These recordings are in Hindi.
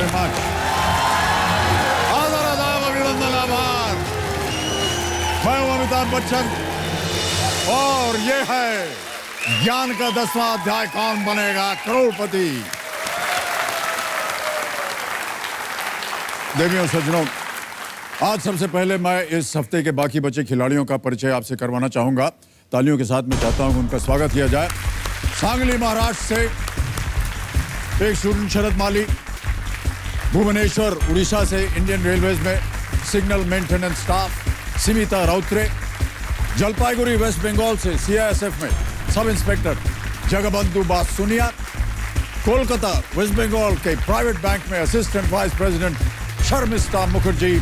Very much. आदर आदाब अभिनंदन आभार। मैं हूं अमिताभ बच्चन और ये है ज्ञान का 10वां अध्याय, कौन बनेगा करोड़पति। देवियों सज्जनों, आज सबसे पहले मैं इस हफ्ते के बाकी बचे खिलाड़ियों का परिचय आपसे करवाना चाहूंगा। तालियों के साथ मैं चाहता हूं कि उनका स्वागत किया जाए। सांगली महाराष्ट्र से एक स्टूडेंट शरद माली, भुवनेश्वर उड़ीसा से इंडियन रेलवेज में signal maintenance staff Simita Routray, Jalpaiguri west Bengal से सीआईएसएफ में sub inspector Jagabandhu Basunia, Kolkata west Bengal के प्राइवेट बैंक में assistant vice president Sharmishtha Mukherjee,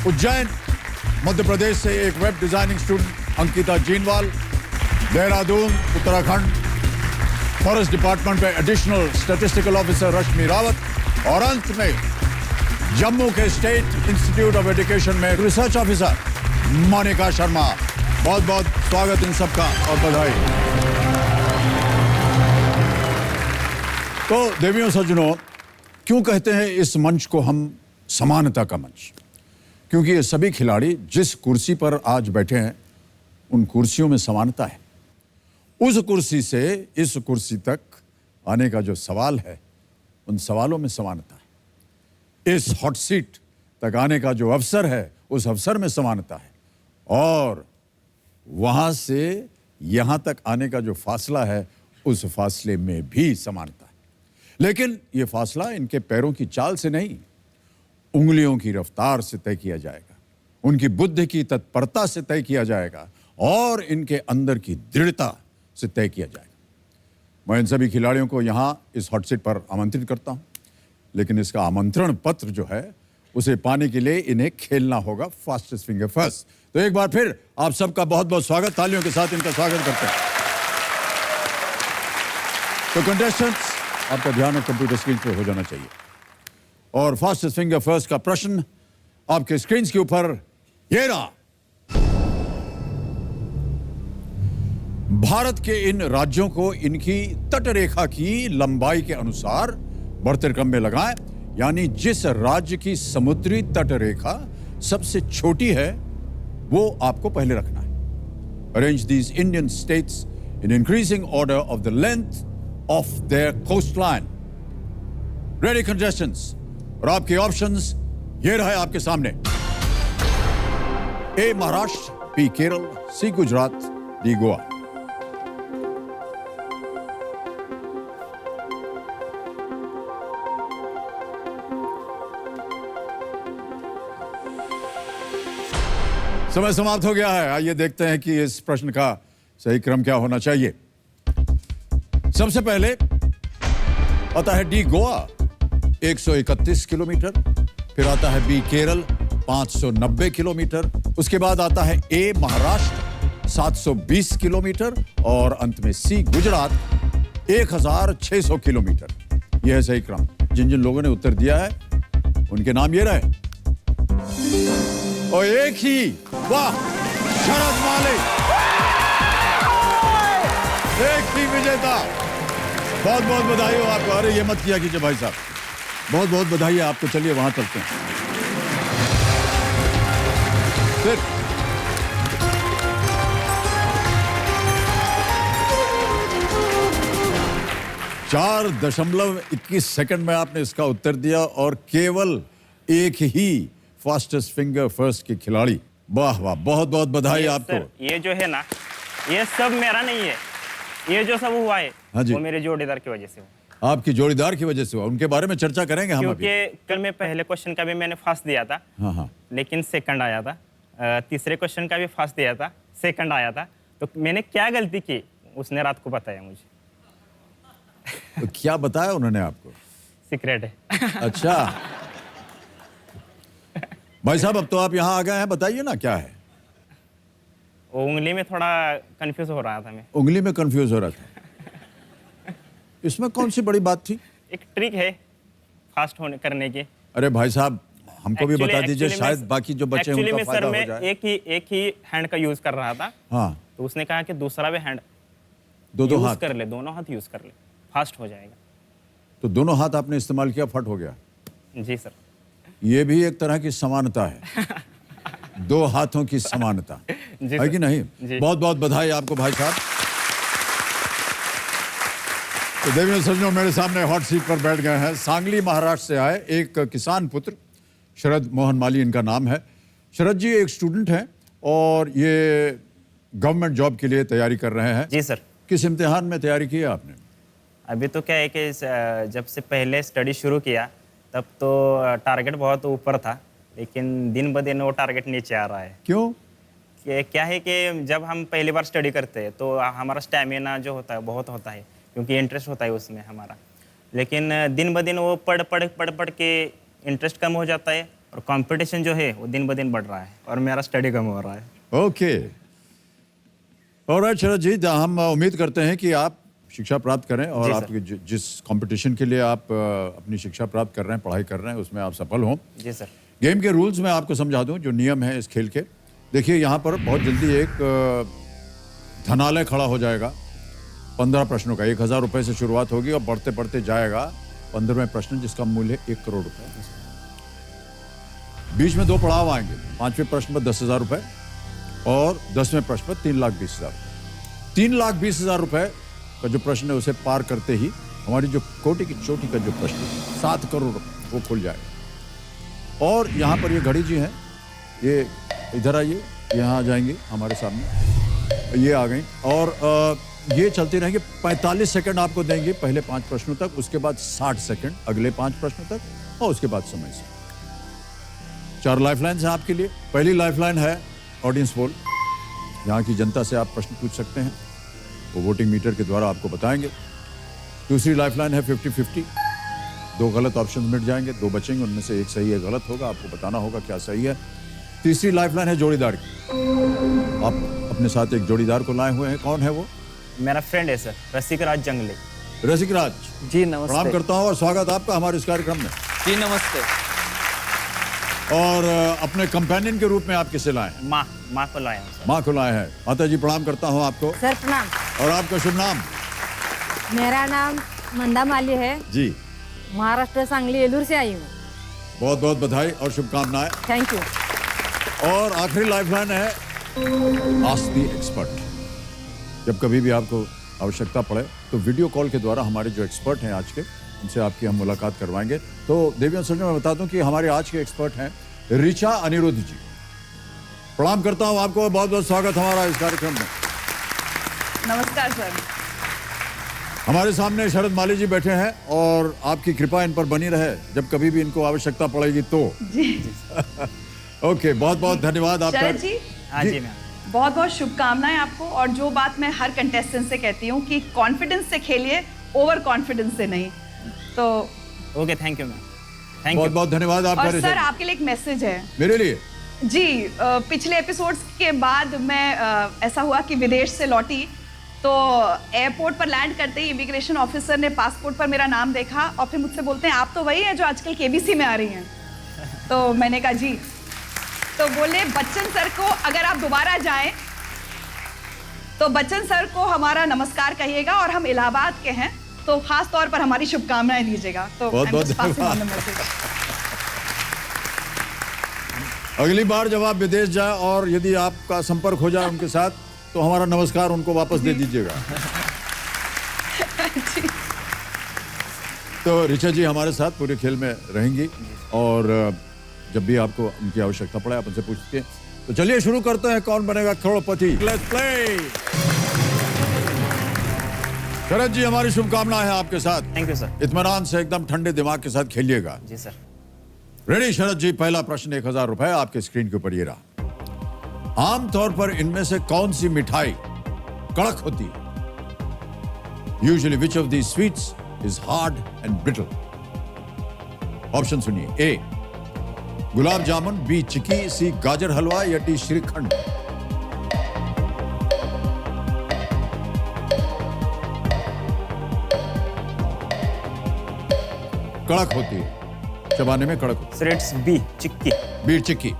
Ujjain Madhya Pradesh से एक web designing student Ankita Jeenwal, Dehradun Uttarakhand forest department में additional statistical officer Rashmi Rawat, और अंत में जम्मू के स्टेट इंस्टीट्यूट ऑफ एजुकेशन में रिसर्च ऑफिसर मोनिका शर्मा। बहुत बहुत स्वागत इन सबका और बधाई। तो देवियों सज्जनों, क्यों कहते हैं इस मंच को हम समानता का मंच? क्योंकि ये सभी खिलाड़ी जिस कुर्सी पर आज बैठे हैं उन कुर्सियों में समानता है। उस कुर्सी से इस कुर्सी तक आने का जो सवाल है उन सवालों में समानता है। इस हॉट सीट तक आने का जो अवसर है उस अवसर में समानता है, और वहां से यहां तक आने का जो फासला है उस फासले में भी समानता है। लेकिन यह फासला इनके पैरों की चाल से नहीं, उंगलियों की रफ्तार से तय किया जाएगा, उनकी बुद्धि की तत्परता से तय किया जाएगा और इनके अंदर की दृढ़ता से तय किया जाएगा। मैं इन सभी खिलाड़ियों को यहां इस हॉट सीट पर आमंत्रित करता हूं, लेकिन इसका आमंत्रण पत्र जो है उसे पाने के लिए इन्हें खेलना होगा फास्टेस्ट फिंगर फर्स्ट। तो एक बार फिर आप सबका बहुत बहुत स्वागत, तालियों के साथ इनका स्वागत करते हैं। तो कंटेस्टेंट्स, आपका ध्यान कंप्यूटर स्क्रीन पर हो जाना चाहिए और फास्टेस्ट फिंगर फर्स्ट का प्रश्न आपके स्क्रीन के ऊपर ये रहा। भारत के इन राज्यों को इनकी तटरेखा की लंबाई के अनुसार बढ़ते क्रम में लगाएं, यानी जिस राज्य की समुद्री तटरेखा सबसे छोटी है वो आपको पहले रखना है। Arrange these Indian states in increasing order of the length of their coast line. Ready contestants, और आपके ऑप्शंस ये रहे आपके सामने। A Maharashtra, B Kerala, C Gujarat, D Goa. समय समाप्त हो गया है। आइए देखते हैं कि इस प्रश्न का सही क्रम क्या होना चाहिए। सबसे पहले आता है डी गोवा 131 किलोमीटर, फिर आता है बी केरल 590 किलोमीटर, उसके बाद आता है ए महाराष्ट्र 720 किलोमीटर और अंत में सी गुजरात 1600 किलोमीटर। यह है सही क्रम। जिन जिन लोगों ने उत्तर दिया है उनके नाम ये रहे। और एक ही, वाह, शरद माली एक ही विजेता। बहुत बहुत बधाई हो आपको। अरे ये मत किया कीजिए भाई साहब, बहुत बहुत बधाई है आपको। चलिए वहां चलते हैं। फिर 4.21 सेकंड में आपने इसका उत्तर दिया और केवल एक ही फास्टेस्ट फिंगर फर्स्ट के खिलाड़ी। वाह वाह, बहुत बहुत बधाई आपको। ये जो है ना, ये सब मेरा नहीं है। ये जो सब हुआ है वो मेरे जोड़ीदार की वजह से हुआ। आपकी जोड़ीदार की वजह से हुआ। उनके बारे में चर्चा करेंगे हम अभी। क्योंकि कल में पहले क्वेश्चन का भी मैंने फास्ट दिया था, हाँ, लेकिन सेकंड आया था। तीसरे क्वेश्चन का भी फास्ट दिया था, सेकंड आया था। तो मैंने क्या गलती की उसने रात को बताया मुझे। तो क्या बताया उन्होंने आपको? सीक्रेट है। अच्छा भाई साहब, अब तो आप यहाँ आ गए हैं, बताइए ना क्या है। वो उंगली में थोड़ा कंफ्यूज हो रहा था मैं। उंगली में कंफ्यूज हो रहा था? इसमें कौन सी बड़ी बात थी? एक ट्रिक है फास्ट होने करने की। अरे भाई साहब, हमको भी बता दीजिए, शायद बाकी जो बच्चे हैं उनका फायदा हो जाए। एक ही हैंड का यूज कर रहा था। हाँ, तो उसने कहा कि दूसरा भी हैंड दो हाथ कर ले, दोनों हाथ यूज कर ले, फास्ट हो जाएगा। तो दोनों हाथ आपने इस्तेमाल किया, फट हो गया। जी सर। ये भी एक तरह की समानता है, दो हाथों की समानता जी है सर। कि नहीं? जी। बहुत बहुत बधाई आपको भाई साहब। तो देवियों सज्जनों, मेरे सामने हॉट सीट पर बैठ गए हैं सांगली महाराष्ट्र से आए एक किसान पुत्र, शरद मोहन माली इनका नाम है। शरद जी एक स्टूडेंट हैं और ये गवर्नमेंट जॉब के लिए तैयारी कर रहे हैं। जी सर। किस इम्तिहान में तैयारी की है आपने? अभी तो क्या है कि जब से पहले स्टडी शुरू किया तब तो टारगेट बहुत ऊपर था, लेकिन दिन ब दिन वो टारगेट नीचे आ रहा है। क्यों? क्या है कि जब हम पहली बार स्टडी करते हैं तो हमारा स्टैमिना जो होता है बहुत होता है, क्योंकि इंटरेस्ट होता है उसमें हमारा। लेकिन दिन ब दिन वो पढ़ के इंटरेस्ट कम हो जाता है और कंपटीशन जो है वो दिन ब दिन बढ़ रहा है और मेरा स्टडी कम हो रहा है। ओके, ऑलराइट शरद जी, हम उम्मीद करते हैं कि आप शिक्षा प्राप्त करें और जी सर। आपके जिस कंपटीशन के लिए आप अपनी शिक्षा प्राप्त कर रहे हैं, पढ़ाई कर रहे हैं, उसमें आप सफल हों। जी सर। गेम के रूल्स मैं आपको समझा दूं, जो नियम है इस खेल के। देखिए यहाँ पर बहुत जल्दी एक धनालय खड़ा हो जाएगा 15 प्रश्नों का। 1000 रुपए से शुरुआत होगी और बढ़ते बढ़ते जाएगा 15वें प्रश्न, जिसका मूल्य 1 करोड़ रुपए। बीच में 2 पड़ाव आएंगे। 5वें प्रश्न पर 10,000 रुपए और 10वें प्रश्न पर 3,20,000 रुपए। 3,20,000 रुपए का जो प्रश्न है उसे पार करते ही हमारी जो कोटि की चोटी का जो प्रश्न है 7 करोड़ रुपए वो खुल जाएगा। और यहाँ पर ये घड़ी जी हैं, ये इधर आइए, यहाँ आ जाएंगे हमारे सामने, ये आ गई और ये चलती रहेंगे। 45 सेकंड आपको देंगे पहले 5 प्रश्नों तक, उसके बाद 60 सेकंड अगले 5 प्रश्नों तक और उसके बाद समय से। 4 लाइफलाइंस हैं आपके लिए। पहली लाइफलाइन है ऑडियंस पोल। यहाँ की जनता से आप प्रश्न पूछ सकते हैं, वो वोटिंग मीटर के द्वारा आपको बताएंगे। दूसरी लाइफलाइन है 50-50। 2 गलत ऑप्शन मिट जाएंगे, 2 बचेंगे, उनमें से एक सही है गलत होगा, आपको बताना होगा क्या सही है। तीसरी लाइफलाइन है जोड़ीदार की। आप अपने साथ एक जोड़ीदार को लाए हुए हैं, कौन है वो? मेरा फ्रेंड है सर, रसिक राज जंगले। रसिक राज जी नमस्ते। प्रणाम करता हूँ और स्वागत आपका हमारे इस कार्यक्रम में। जी नमस्ते। और अपने कंपेनियन के रूप में आप किसे लाए हैं? माँ को लाया हूँ सर। माँ को लाए हैं। माता जी प्रणाम करता हूँ आपको। सर प्रणाम। और आपका शुभ नाम? मेरा नाम मंदा माली है, जी, महाराष्ट्र सांगली एलूर से आई हूँ। बहुत बहुत बधाई और शुभकामनाएं। Thank you. और आखिरी लाइफलाइन है आस्क द एक्सपर्ट। जब कभी भी आपको आवश्यकता पड़े तो वीडियो कॉल के द्वारा हमारे जो एक्सपर्ट हैं आज के, उनसे आपकी हम मुलाकात करवाएंगे। तो देवियों सज्जनों, मैं बता दूं कि हमारे आज के एक्सपर्ट हैं ऋचा अनिरुद्ध जी। प्रणाम करता हूं आपको, बहुत बहुत स्वागत हमारा इस कार्यक्रम में। नमस्कार सर। हमारे सामने शरद माली जी बैठे हैं और आपकी कृपा इन पर बनी रहे, जब कभी भी इनको आवश्यकता पड़ेगी तो। जी ओके, बहुत बहुत धन्यवाद आपका। शरद जी, हाँ जी मैम। बहुत बहुत शुभकामनाएं आपको। और जो बात मैं हर कंटेस्टेंट से कहती हूँ कि कॉन्फिडेंस से खेलिए, ओवर कॉन्फिडेंस से नहीं। तो okay, thank you ma'am. Thank बहुत यू। बहुत धन्यवाद आपका। और सर आपके लिए एक मैसेज है मेरे लिए? जी। पिछले एपिसोड्स के बाद मैं ऐसा हुआ कि विदेश से लौटी तो एयरपोर्ट पर लैंड करते ही इमिग्रेशन ऑफिसर ने पासपोर्ट पर मेरा नाम देखा और फिर मुझसे बोलते हैं आप तो वही हैं जो आजकल केबीसी में आ रही हैं। तो मैंने कहा जी। तो बोले बच्चन सर को अगर आप दोबारा जाएं तो बच्चन सर को हमारा नमस्कार कहिएगा और हम इलाहाबाद के हैं तो खास तौर पर हमारी शुभकामनाएं दीजिएगा। तो बहुत बहुत I'm just passing on the धन्यवाद। message. अगली बार जब आप विदेश जाए और यदि आपका संपर्क हो जाए उनके साथ तो हमारा नमस्कार उनको वापस दे दीजिएगा। तो ऋचा जी हमारे साथ पूरे खेल में रहेंगी और जब भी आपको उनकी आवश्यकता पड़े आप उनसे पूछिए। तो चलिए शुरू करते हैं, कौन बनेगा करोड़पति। Let's play. शरद जी हमारी शुभकामनाएं हैं आपके साथ। Thank you sir. इत्मीनान से एकदम ठंडे दिमाग के साथ खेलिएगा। जी सर। रेडी शरद जी, पहला प्रश्न 1000 रुपए आपके स्क्रीन के ऊपर ये रहा। आमतौर पर इनमें से कौन सी मिठाई कड़क होती है? Usually which of these sweets is hard and brittle? Option सुनिए। ए गुलाब जामुन, बी चिक्की, सी गाजर हलवा या डी श्रीखंड। कड़क होती है, चबाने में कड़क होती सर इट्स बी, चिक्की। है। बी चिक्की।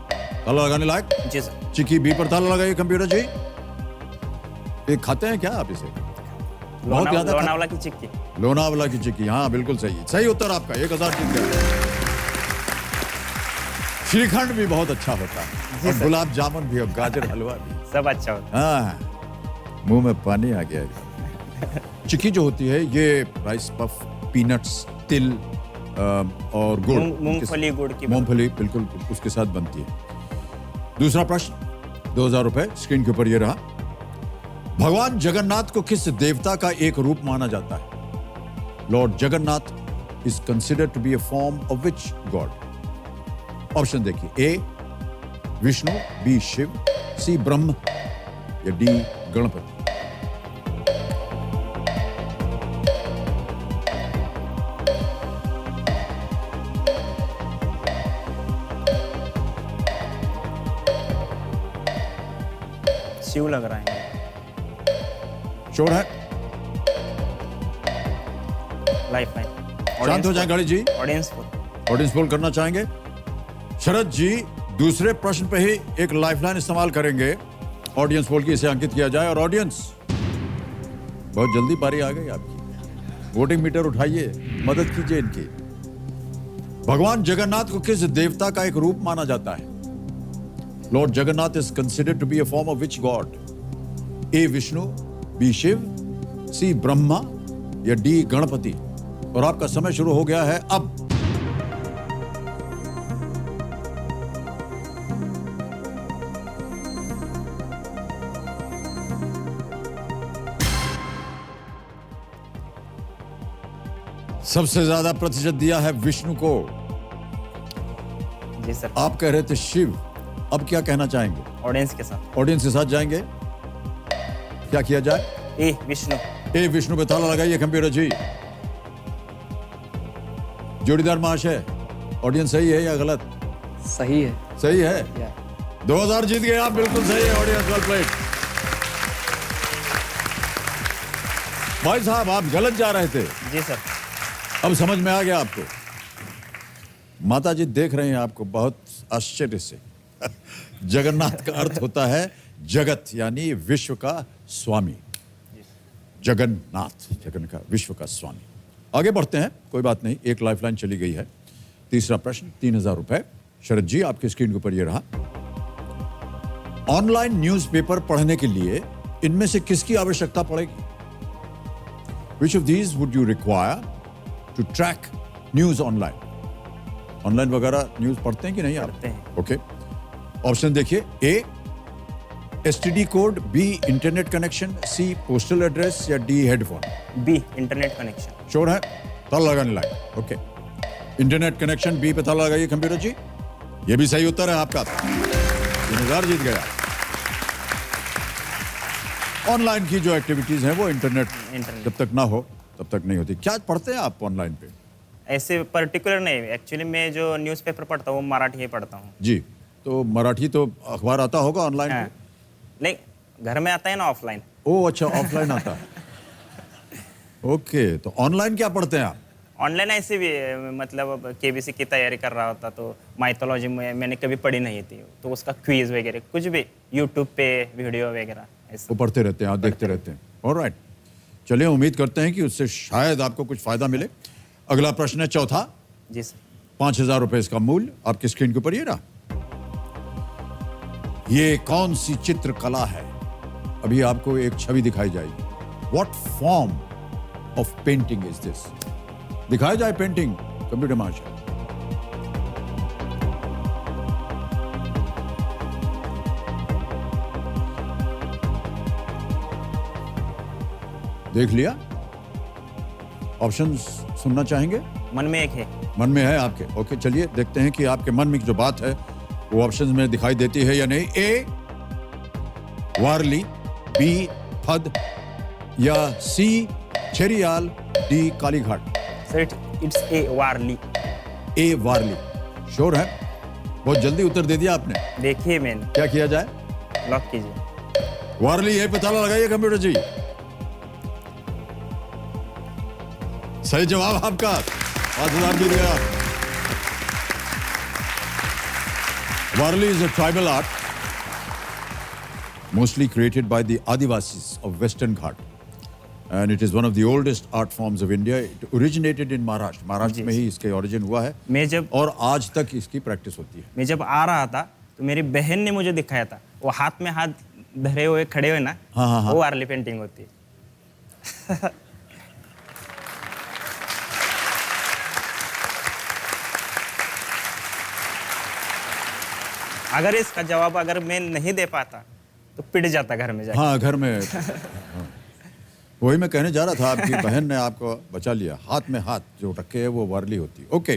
ताला लगाने लायक? जी सर। चिक्की बी पर ताला लगाइए कंप्यूटर जी। ये खाते हैं क्या आप इसे? बहुत ज्यादा लोनावला की चिक्की। लोनावला की चिक्की, हाँ बिल्कुल सही है। सही उत्तर आपका, 1000 जीत गया। श्रीखंड भी बहुत अच्छा होता है, और गुलाब जामुन भी, और गाजर हलवा भी। सब अच्छा होता हाँ, मुंह में पानी आ गया। चिक्की जो होती है ये राइस पफ, पीनट्स, तिल और गुड़, मूंगफली गुड़ की मूंगफली बिल्कुल उसके साथ बनती है। दूसरा प्रश्न, 2000 रुपए स्क्रीन के ऊपर ये रहा। भगवान जगन्नाथ को किस देवता का एक रूप माना जाता है? Lord Jagannath is considered to be a form of which god? Option देखिए, ए विष्णु, बी शिव, सी ब्रह्म या डी गणपति। शिव लग रहा है। श्योर है? Life line. शांत हो जाए गाड़ी जी। ऑडियंस को ऑडियंस पोल करना चाहेंगे? शरद जी दूसरे प्रश्न पे ही एक लाइफलाइन इस्तेमाल करेंगे ऑडियंस पोल की, इसे अंकित किया जाए। और ऑडियंस, बहुत जल्दी बारी आ गई आपकी, वोटिंग मीटर उठाइए, मदद कीजिए इनकी। भगवान जगन्नाथ को किस देवता का एक रूप माना जाता है? Lord Jagannath is considered to be a form of which god? A Vishnu, B Shiva, C Brahma या डी गणपति। और आपका समय शुरू हो गया है अब। सबसे ज्यादा प्रतिशत दिया है विष्णु को। जी सर। आप कह रहे थे शिव, अब क्या कहना चाहेंगे? ऑडियंस के साथ। ऑडियंस के साथ जाएंगे? क्या किया जाए? ए विष्णु। ए विष्णु पे ताला लगाइए कंप्यूटर जी। जोड़ीदार महाशय, ऑडियंस सही है या गलत? सही है। सही है। 2000 जीत गए आप, बिल्कुल सही है। Audience well played. भाई साहब आप गलत जा रहे थे। जी सर। अब समझ में आ गया आपको। माता जी देख रहे हैं आपको बहुत आश्चर्य से। जगन्नाथ का अर्थ होता है जगत, यानी विश्व का स्वामी। जगन्नाथ, जगन का, विश्व का स्वामी। आगे बढ़ते हैं, कोई बात नहीं, एक लाइफलाइन चली गई है। तीसरा प्रश्न, 3000 रुपए। शरद जी आपके स्क्रीन के ऊपर ये रहा। ऑनलाइन न्यूज़पेपर पढ़ने के लिए इनमें से किसकी आवश्यकता पड़ेगी? Which of these would you require to track news online? Online वगैरह न्यूज पढ़ते हैं कि नहीं आप? पढ़ते हैं। ओके, ऑप्शन देखिए, A STD code, B internet connection, C postal address या D headphone. B internet connection. Sure है? ताला लगाने लायक। ओके, इंटरनेट कनेक्शन, बी पे ताला लगाइए कंप्यूटर जी। ये भी सही उत्तर है आपका। 3000 जीत गया। ऑनलाइन की जो एक्टिविटीज हैं वो इंटरनेट जब तक ना हो तब तक नहीं होती। क्या पढ़ते हैं आप ऑनलाइन पे? ऐसे पर्टिकुलर नहीं, एक्चुअली मैं जो न्यूज़पेपर पढ़ता हूँ वो मराठी ही पढ़ता हूँ। जी, तो मराठी तो अखबार आता होगा ऑनलाइन हाँ। पे? नहीं, घर में आता है ना ऑफलाइन। ओ अच्छा, ऑफलाइन आता है। ओके, तो ऑनलाइन क्या पढ़ते हैं आप? ऑनलाइन ऐसे भी मतलब केबीसी की तैयारी कर रहा होता तो माइथोलॉजी में मैंने कभी पढ़ी नहीं थी, तो उसका क्विज वगैरह कुछ भी यूट्यूब पे वीडियो वगैरह ऐसा वो पढ़ते रहते हैं, आप देखते रहते हैं। ऑलराइट, चलिए उम्मीद करते हैं कि उससे शायद आपको कुछ फायदा मिले। अगला प्रश्न है चौथा। जी सर। 5000 रुपए इसका मूल्य आपकी स्क्रीन के ऊपर ये रहा। ये कौन सी चित्रकला है? अभी आपको एक छवि दिखाई जाएगी। What form of painting is this? दिखाई जाए पेंटिंग कंप्यूटर महाशय। देख लिया? ऑप्शन सुनना चाहेंगे? मन में एक है। मन में है आपके? ओके, चलिए देखते हैं कि आपके मन में जो बात है वो ऑप्शंस में दिखाई देती है या नहीं। ए वारली, बी फद या C Cheriyal, D Kalighat. Sir it's A Warli. A Warli, sure है? बहुत जल्दी उत्तर दे दिया आपने। देखिए मैंने। क्या किया जाए? लॉक कीजिए। वारली है, पता लगाइए कंप्यूटर जी। सही जवाब आपका। 5000 जीत गया। Varli is a tribal art mostly created by the Adivasis of Western Ghat. and it is one of the oldest art forms of India. It originated in Maharashtra. Maharashtra में ही इसके origin हुआ है और आज तक इसकी प्रैक्टिस होती है. मैं जब आ रहा था तो मेरी बहन ने मुझे दिखाया था, वो हाथ में हाथ धरे हुए खड़े हुए ना, वो वारली पेंटिंग होती है. अगर इसका जवाब अगर मैं नहीं दे पाता तो पिट जाता घर में जाके. हाँ, घर में. हाँ. वही मैं कहने जा रहा था, आपकी बहन ने आपको बचा लिया. हाथ में हाथ जो रखे है वो वारली होती है. ओके,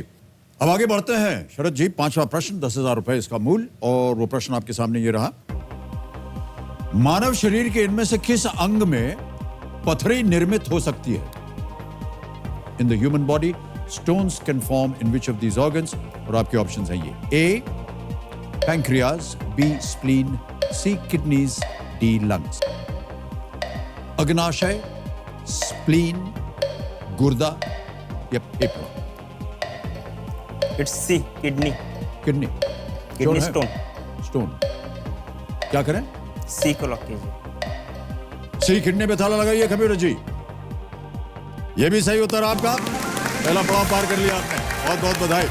अब आगे बढ़ते हैं. शरद जी, 5वां प्रश्न, 10,000 रुपए इसका मूल्य. और वो प्रश्न आपके सामने ये रहा. मानव शरीर के इनमें से किस अंग में पथरी निर्मित हो सकती है? In the human body stones can form in which of these organs? और आपके ऑप्शंस हैं ये: A pancreas, B spleen, C kidneys, D lungs. अग्नाशय, स्प्लीन, गुर्दा या फेफड़ा? It's C, kidney. Kidney. Kidney stone. Stone. क्या करें? सी को लॉक कीजिए. सी, किडनी पे ताला लगाइए कबीर जी. ये भी सही उत्तर आपका. पहला पड़ाव पार कर लिया आपने. बहुत बहुत बधाई.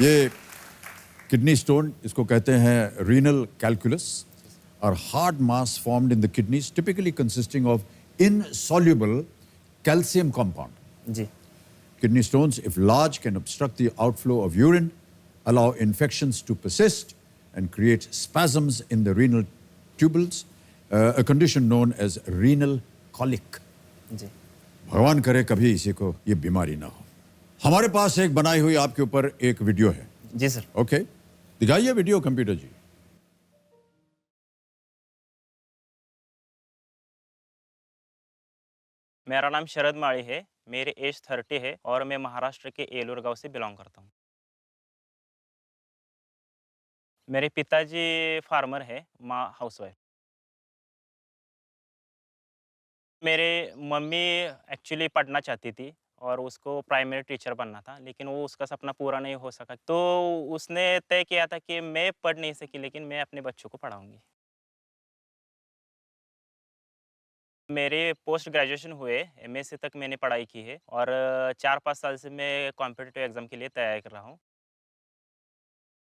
ये किडनी स्टोन, इसको कहते हैं रीनल कैलकुलस, और hard mass formed in the kidneys, typically consisting of insoluble calcium compound. जी. Kidney stones, if large, can obstruct the outflow of urine, allow infections to persist, and create spasms in the renal tubules, a condition known as renal colic. जी. भगवान करे कभी इसी को ये बीमारी ना हो. हमारे पास एक बनाई हुई आपके ऊपर एक वीडियो है. जी सर. ओके, दिखाइए वीडियो कंप्यूटर जी. मेरा नाम शरद माली है, मेरी एज 30 है और मैं महाराष्ट्र के एलूर गांव से बिलोंग करता हूँ. मेरे पिताजी फार्मर है, माँ हाउसवाइफ. मेरे मम्मी एक्चुअली पढ़ना चाहती थी और उसको प्राइमरी टीचर बनना था, लेकिन वो उसका सपना पूरा नहीं हो सका. तो उसने तय किया था कि मैं पढ़ नहीं सकी, लेकिन मैं अपने बच्चों को पढ़ाऊंगी. मेरे पोस्ट ग्रेजुएशन हुए, एमएससी तक मैंने पढ़ाई की है और 4-5 साल से मैं कॉम्पिटिटिव एग्ज़ाम के लिए तैयारी कर रहा हूँ.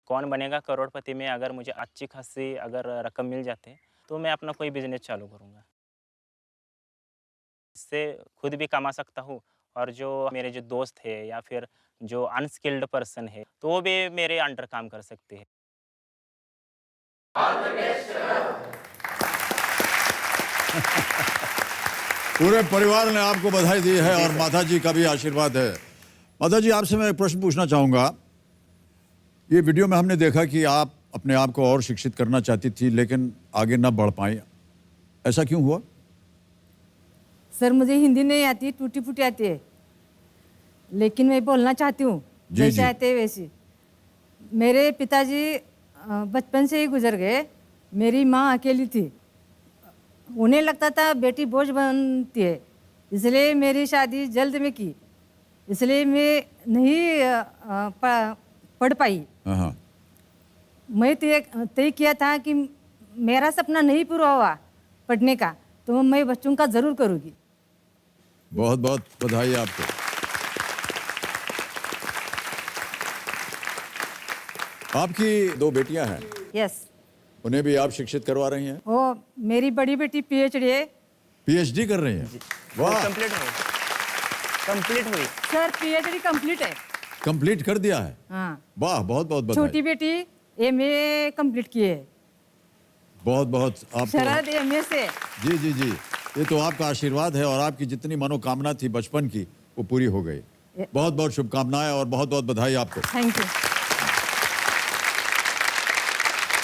कौन बनेगा करोड़पति में अगर मुझे अच्छी खासी अगर रकम मिल जाती है तो मैं अपना कोई बिजनेस चालू करूँगा. इससे खुद भी कमा सकता हूँ और जो मेरे जो दोस्त है या फिर जो अनस्किल्ड पर्सन है तो वो भी मेरे अंडर काम कर सकते हैं. पूरे परिवार ने आपको बधाई दी है और माता जी का भी आशीर्वाद है. माता जी, आपसे मैं एक प्रश्न पूछना चाहूँगा. ये वीडियो में हमने देखा कि आप अपने आप को और शिक्षित करना चाहती थी लेकिन आगे न बढ़ पाई. ऐसा क्यों हुआ? सर, मुझे हिंदी नहीं आती, टूटी फूटी आती है, लेकिन मैं बोलना चाहती हूँ जैसे आते हैं वैसे. मेरे पिताजी बचपन से ही गुजर गए. मेरी माँ अकेली थी. उन्हें लगता था बेटी बोझ बनती है, इसलिए मेरी शादी जल्द में की. इसलिए मैं नहीं पढ़ पाई. मैं तय किया था कि मेरा सपना नहीं पूरा हुआ पढ़ने का तो मैं बच्चों का जरूर करूँगी. बहुत बहुत बधाई आपको. आपकी 2 बेटियां हैं. यस. उन्हें भी आप शिक्षित करवा रही हैं? वो मेरी बड़ी बेटी पीएचडी है. पीएचडी कर रही हैं? वाह. कंप्लीट हुई सर, पीएचडी कंप्लीट है. कंप्लीट कर दिया है? हाँ. वाह, बहुत बहुत बधाई. छोटी बेटी एमए कंप्लीट की है. बहुत बहुत आप शरद एमए से. जी जी जी, ये तो आपका आशीर्वाद है और आपकी जितनी मनोकामना थी बचपन की वो पूरी हो गई. बहुत बहुत शुभकामनाएं और बहुत बहुत बधाई आपको. Thank you.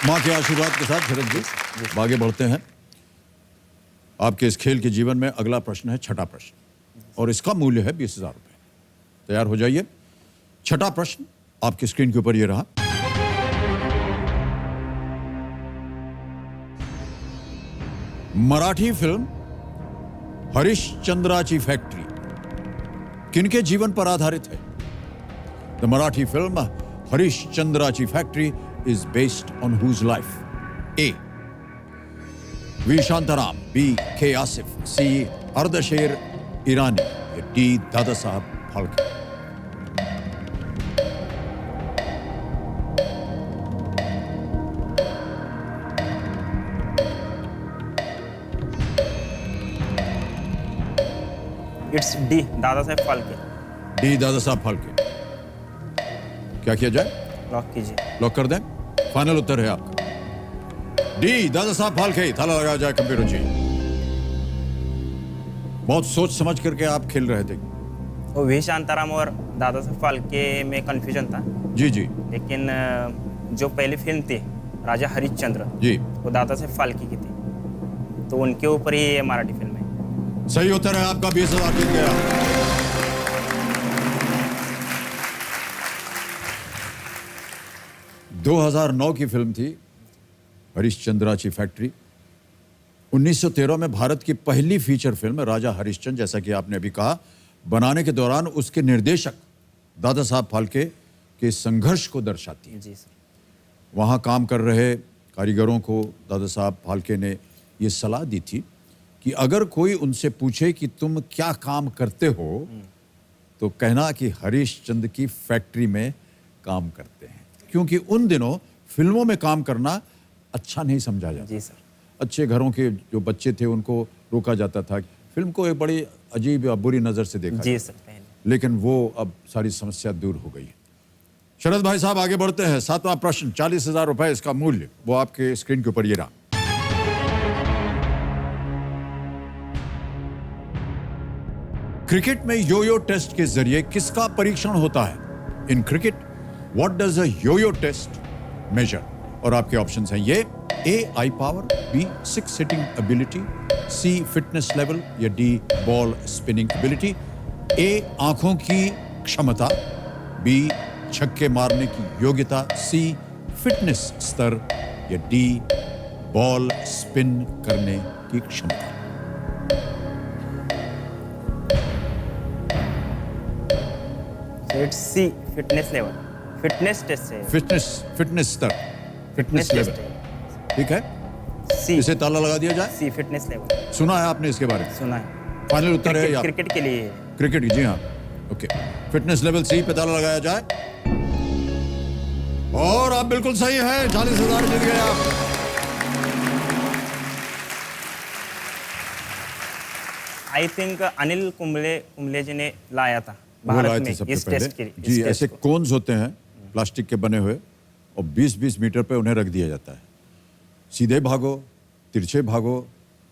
माँ के आशीर्वाद के साथ शरद जी आगे बढ़ते हैं. आपके इस खेल के जीवन में अगला प्रश्न है 6ठा प्रश्न और इसका मूल्य है 20,000 रुपए. तैयार हो जाइए. 6ठा प्रश्न आपकी स्क्रीन के ऊपर ये रहा. मराठी फिल्म हरिश्चंद्राची फैक्ट्री किनके जीवन पर आधारित है? द मराठी फिल्म हरिश्चंद्राची factory is based on whose life? A. V Shantaram, B K Asif, सी अर्दशेर ईरानी या D Dada Saheb Phalke? It's D, Dada Saheb Phalke. D Dada Saheb Phalke. क्या किया जाए? लॉक कीजिए। लॉक कर दें? फाइनल उत्तर है आपका डी दादा साहब फाल्के। ताला लगाया जाए कंप्यूटर जी। बहुत सोच समझ करके आप खेल रहे थे। वो वी शांताराम और दादा साहेब फाल्के में कंफ्यूजन था, जी जी लेकिन जो पहली फिल्म थी राजा हरिश्चंद्र, जी, वो दादा साहेब फाल्के की थी, तो उनके ऊपर ही ये मराठी फिल्म है। सही उत्तर है आपका। 20,000 जीत गया। – 2009 की फिल्म थी हरिश्चंद्राची फैक्ट्री। 1913 में भारत की पहली फीचर फिल्म राजा हरिश्चंद्र, जैसा कि आपने अभी कहा, बनाने के दौरान उसके निर्देशक दादा साहब फाल्के के संघर्ष को दर्शाती है। जी सर। वहाँ काम कर रहे कारीगरों को दादा साहब फाल्के ने ये सलाह दी थी कि अगर कोई उनसे पूछे कि तुम क्या काम करते हो, तो कहना कि हरिश्चंद्र की फैक्ट्री में काम करते हैं, क्योंकि उन दिनों फिल्मों में काम करना अच्छा नहीं समझा जाता। जी सर। अच्छे घरों के जो बच्चे थे उनको रोका जाता था। फिल्म को एक बड़ी अजीब या बुरी नज़र से देखा जी सर। पहले लेकिन वो अब सारी समस्या दूर हो गई है। शरद भाई साहब आगे बढ़ते हैं। 7वां प्रश्न, 40,000 रुपए इसका मूल्य, वो आपके स्क्रीन के ऊपर ये रहा। क्रिकेट में यो-यो टेस्ट के जरिए किसका परीक्षण होता है? In cricket what does a yo-yo test measure? और आपके ऑप्शंस हैं ये: A eye power, B six hitting ability, C fitness level या D ball spinning ability. A आंखों की क्षमता, बी छक्के मारने की योग्यता, सी फिटनेस स्तर या डी बॉल स्पिन करने की क्षमता। It's C, fitness level. Fitness test है। फिटनेस स्तर, फिटनेस टेस्ट लेवल, है। ठीक है। सी, इसे ताला लगा दिया जाए। C fitness level. सुना है आपने इसके बारे में? सुना है। फाइनल उत्तर है या क्रिकेट के लिए। क्रिकेट? जी हाँ, ओके। फिटनेस लेवल सी पे ताला लगाया जाए और आप बिल्कुल सही है। 40,000 जीत गए आप। आई थिंक अनिल कुंबले जी ने लाया था वो लाए भारत थे में सबसे इस पहले। टेस्ट के लिए। जी, ऐसे कोन्स होते हैं प्लास्टिक के बने हुए और 20-20 मीटर पे उन्हें रख दिया जाता है। सीधे भागो, तिरछे भागो,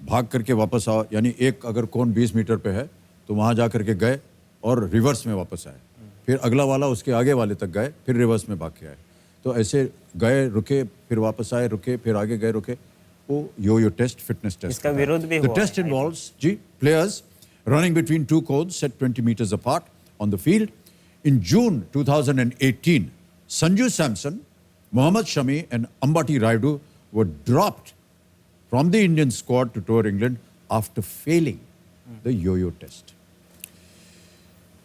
भाग करके वापस आओ। यानी एक अगर कोन 20 मीटर पे है तो वहाँ जा करके गए और रिवर्स में वापस आए, फिर अगला वाला उसके आगे वाले तक गए, फिर रिवर्स में भाग के आए। तो ऐसे गए, रुके, फिर वापस आए, रुके, फिर आगे गए, रुके। वो यो-यो टेस्ट, फिटनेस टेस्ट। इसका विरोध भी The हुआ test है। involves players running between two cones set 20 meters apart on the field. In June 2018, Sanju Samson, Mohammad Shami and Ambati Rayudu were dropped from the Indian squad to tour England after failing the yo-yo test.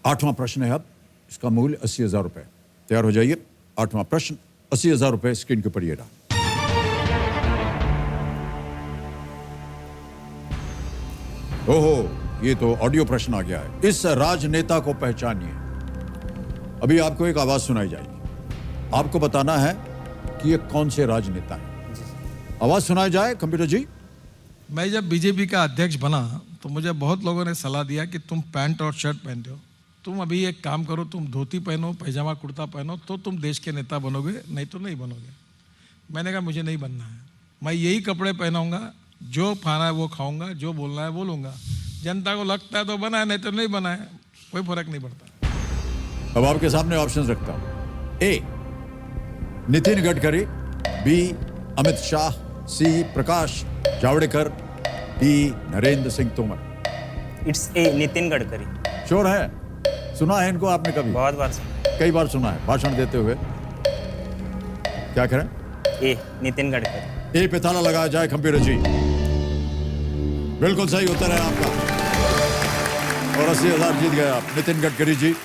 8वां प्रश्न है अब, इसका मूल्य 80,000 रुपए। तैयार हो जाइए। 8वां प्रश्न, 80,000 रुपए स्क्रीन के ऊपर ये रहा। ओहो, ये तो ऑडियो प्रश्न आ गया है। इस राजनेता को पहचानिए। अभी आपको एक आवाज सुनाई जाएगी, आपको बताना है कि ये कौन से राजनेता है। आवाज सुनाई जाए कंप्यूटर जी। मैं जब बीजेपी का अध्यक्ष बना तो मुझे बहुत लोगों ने सलाह दिया कि तुम पैंट और शर्ट पहनते हो, तुम अभी एक काम करो, तुम धोती पहनो, पैजामा कुर्ता पहनो, तो तुम देश के नेता बनोगे, नहीं तो नहीं बनोगे। मैंने कहा मुझे नहीं बनना है, मैं यही कपड़े पहनाऊंगा, जो खाना है वो खाऊंगा, जो बोलना है बोलूंगा। जनता को लगता है तो बना है, नहीं तो नहीं बना है, कोई फर्क नहीं पड़ता। अब आपके सामने ऑप्शंस रखता हूं। A Nitin Gadkari, B Amit Shah, C Prakash Javadekar, D Narendra Singh Tomar. It's A, Nitin Gadkari. Sure है? सुना है इनको आपने कभी? बहुत बार सुना। कई बार सुना है भाषण देते हुए। क्या करें? ए, नितिन गडकरी। ए पे ताला लगाया जाए कंप्यूटर जी। बिल्कुल सही उत्तर है आपका और 80,000 जीत गए आप। नितिन गडकरी जी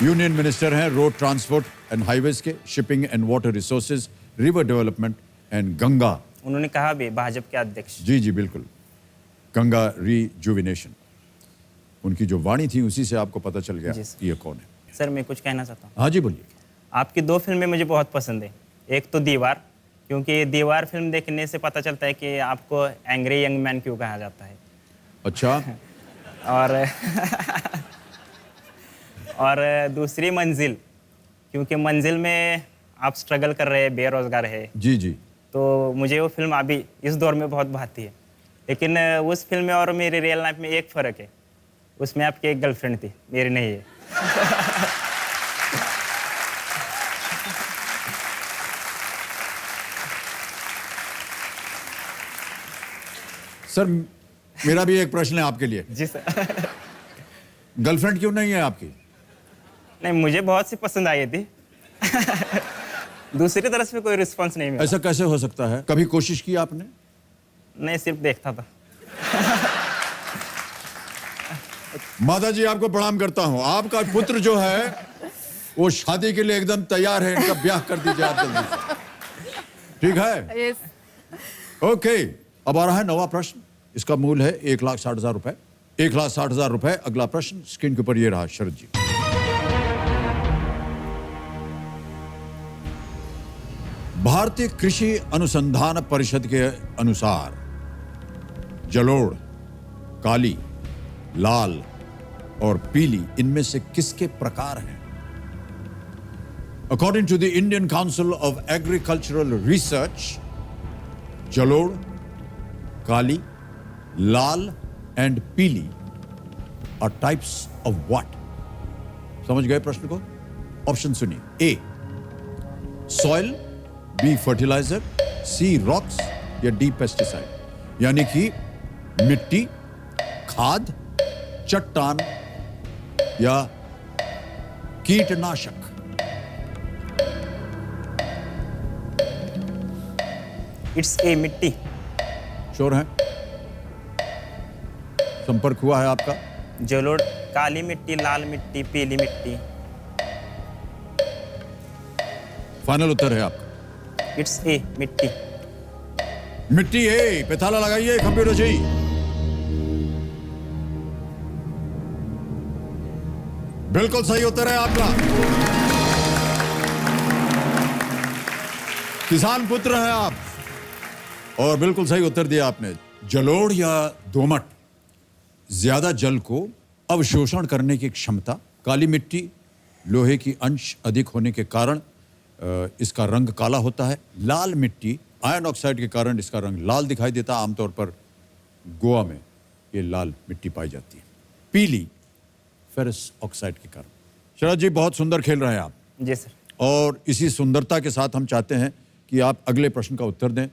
यूनियन मिनिस्टर हैं रोड ट्रांसपोर्ट एंड हाईवेज के, shipping and water resources, river development and Ganga उन्होंने कहा भी भाजपा के अध्यक्ष। जी जी बिल्कुल, गंगा रिजुविनेशन, उनकी जो वाणी थी उसी से आपको पता चल गया जी सर। कि ये कौन है। सर मैं कुछ कहना चाहता हूँ। हाँ जी बोलिए। आपकी 2 फिल्में मुझे बहुत पसंद है। एक तो दीवार, क्योंकि दीवार फिल्म देखने से पता चलता है कि आपको एंग्री यंग मैन क्यों कहा जाता है। अच्छा। और और दूसरी मंजिल, क्योंकि मंजिल में आप स्ट्रगल कर रहे हैं, बेरोजगार है, जी जी। तो मुझे वो फिल्म अभी इस दौर में बहुत भाती है। लेकिन उस फिल्म में और मेरी रियल लाइफ में एक फ़र्क है, उसमें आपकी एक गर्लफ्रेंड थी, मेरी नहीं है। सर मेरा भी एक प्रश्न है आपके लिए। जी सर। गर्लफ्रेंड क्यों नहीं है आपकी? नहीं, मुझे बहुत सी पसंद आई थी। दूसरी तरफ से कोई रिस्पांस नहीं मिला। ऐसा कैसे हो सकता है? कभी कोशिश की आपने? नहीं, सिर्फ देखता था। माता जी आपको प्रणाम करता हूं। आपका पुत्र जो है वो शादी के लिए एकदम तैयार है, इनका ब्याह कर दीजिए आप जल्दी से। ठीक है? यस। ओके, अब आ रहा है नवा प्रश्न। इसका मूल है 1,60,000 रुपए। 1,60,000 रुपए। अगला प्रश्न स्क्रीन के ऊपर ये रहा शरद जी। भारतीय कृषि अनुसंधान परिषद के अनुसार जलोढ़, काली, लाल और पीली इनमें से किसके प्रकार हैं? According to the Indian Council of Agricultural Research, जलोढ़, काली, लाल एंड पीली आर टाइप्स ऑफ व्हाट? समझ गए प्रश्न को? ऑप्शन सुनिए। A soil, B fertiliser, C rocks या डी पेस्टिसाइड। यानी कि मिट्टी, खाद, चट्टान या कीटनाशक। इट्स ए मिट्टी। श्योर है? संपर्क हुआ है आपका? जलोढ़, काली मिट्टी, लाल मिट्टी, पीली मिट्टी। फाइनल उत्तर है आपका? इट्स ए मिट्टी। मिट्टी है। पे ताला लगाइए कंप्यूटर जी। बिल्कुल सही उत्तर है आपका। किसान पुत्र हैं आप और बिल्कुल सही उत्तर दिया आपने। जलोढ़ या दोमट ज्यादा जल को अवशोषण करने की क्षमता, काली मिट्टी लोहे की अंश अधिक होने के कारण इसका रंग काला होता है। लाल मिट्टी आयरन ऑक्साइड के कारण इसका रंग लाल दिखाई देता है। आमतौर पर गोवा में ये लाल मिट्टी पाई जाती है। पीली फेरस ऑक्साइड के कारण। शरद जी बहुत सुंदर खेल रहे हैं आप। जी सर। और इसी सुंदरता के साथ हम चाहते हैं कि आप अगले प्रश्न का उत्तर दें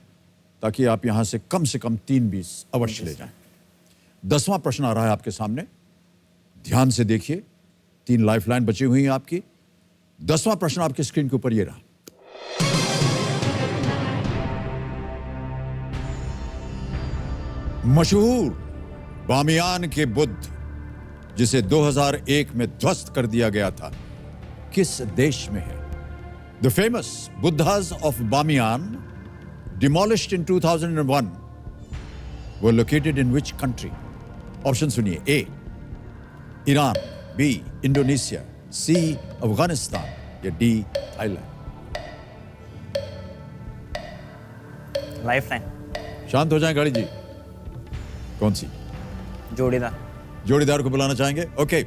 ताकि आप यहां से कम 3-20 अवश्य ले जाएं। 10वां प्रश्न आ रहा है आपके सामने, ध्यान से देखिए। 3 लाइफलाइन बची हुई हैं आपकी। 10वां प्रश्न आपकी स्क्रीन के ऊपर ये रहा। मशहूर बामियान के बुद्ध जिसे 2001 में ध्वस्त कर दिया गया था, किस देश में है? The famous Buddhas of Bamiyan demolished in 2001 were located in which country? Option सुनिए। ए ईरान, बी इंडोनेशिया, सी अफगानिस्तान या डी थाईलैंड। लाइफलाइन। शांत हो जाएं गाड़ी जी। कौन सी? जोड़ीदार। जोड़ीदार को बुलाना चाहेंगे? ओके,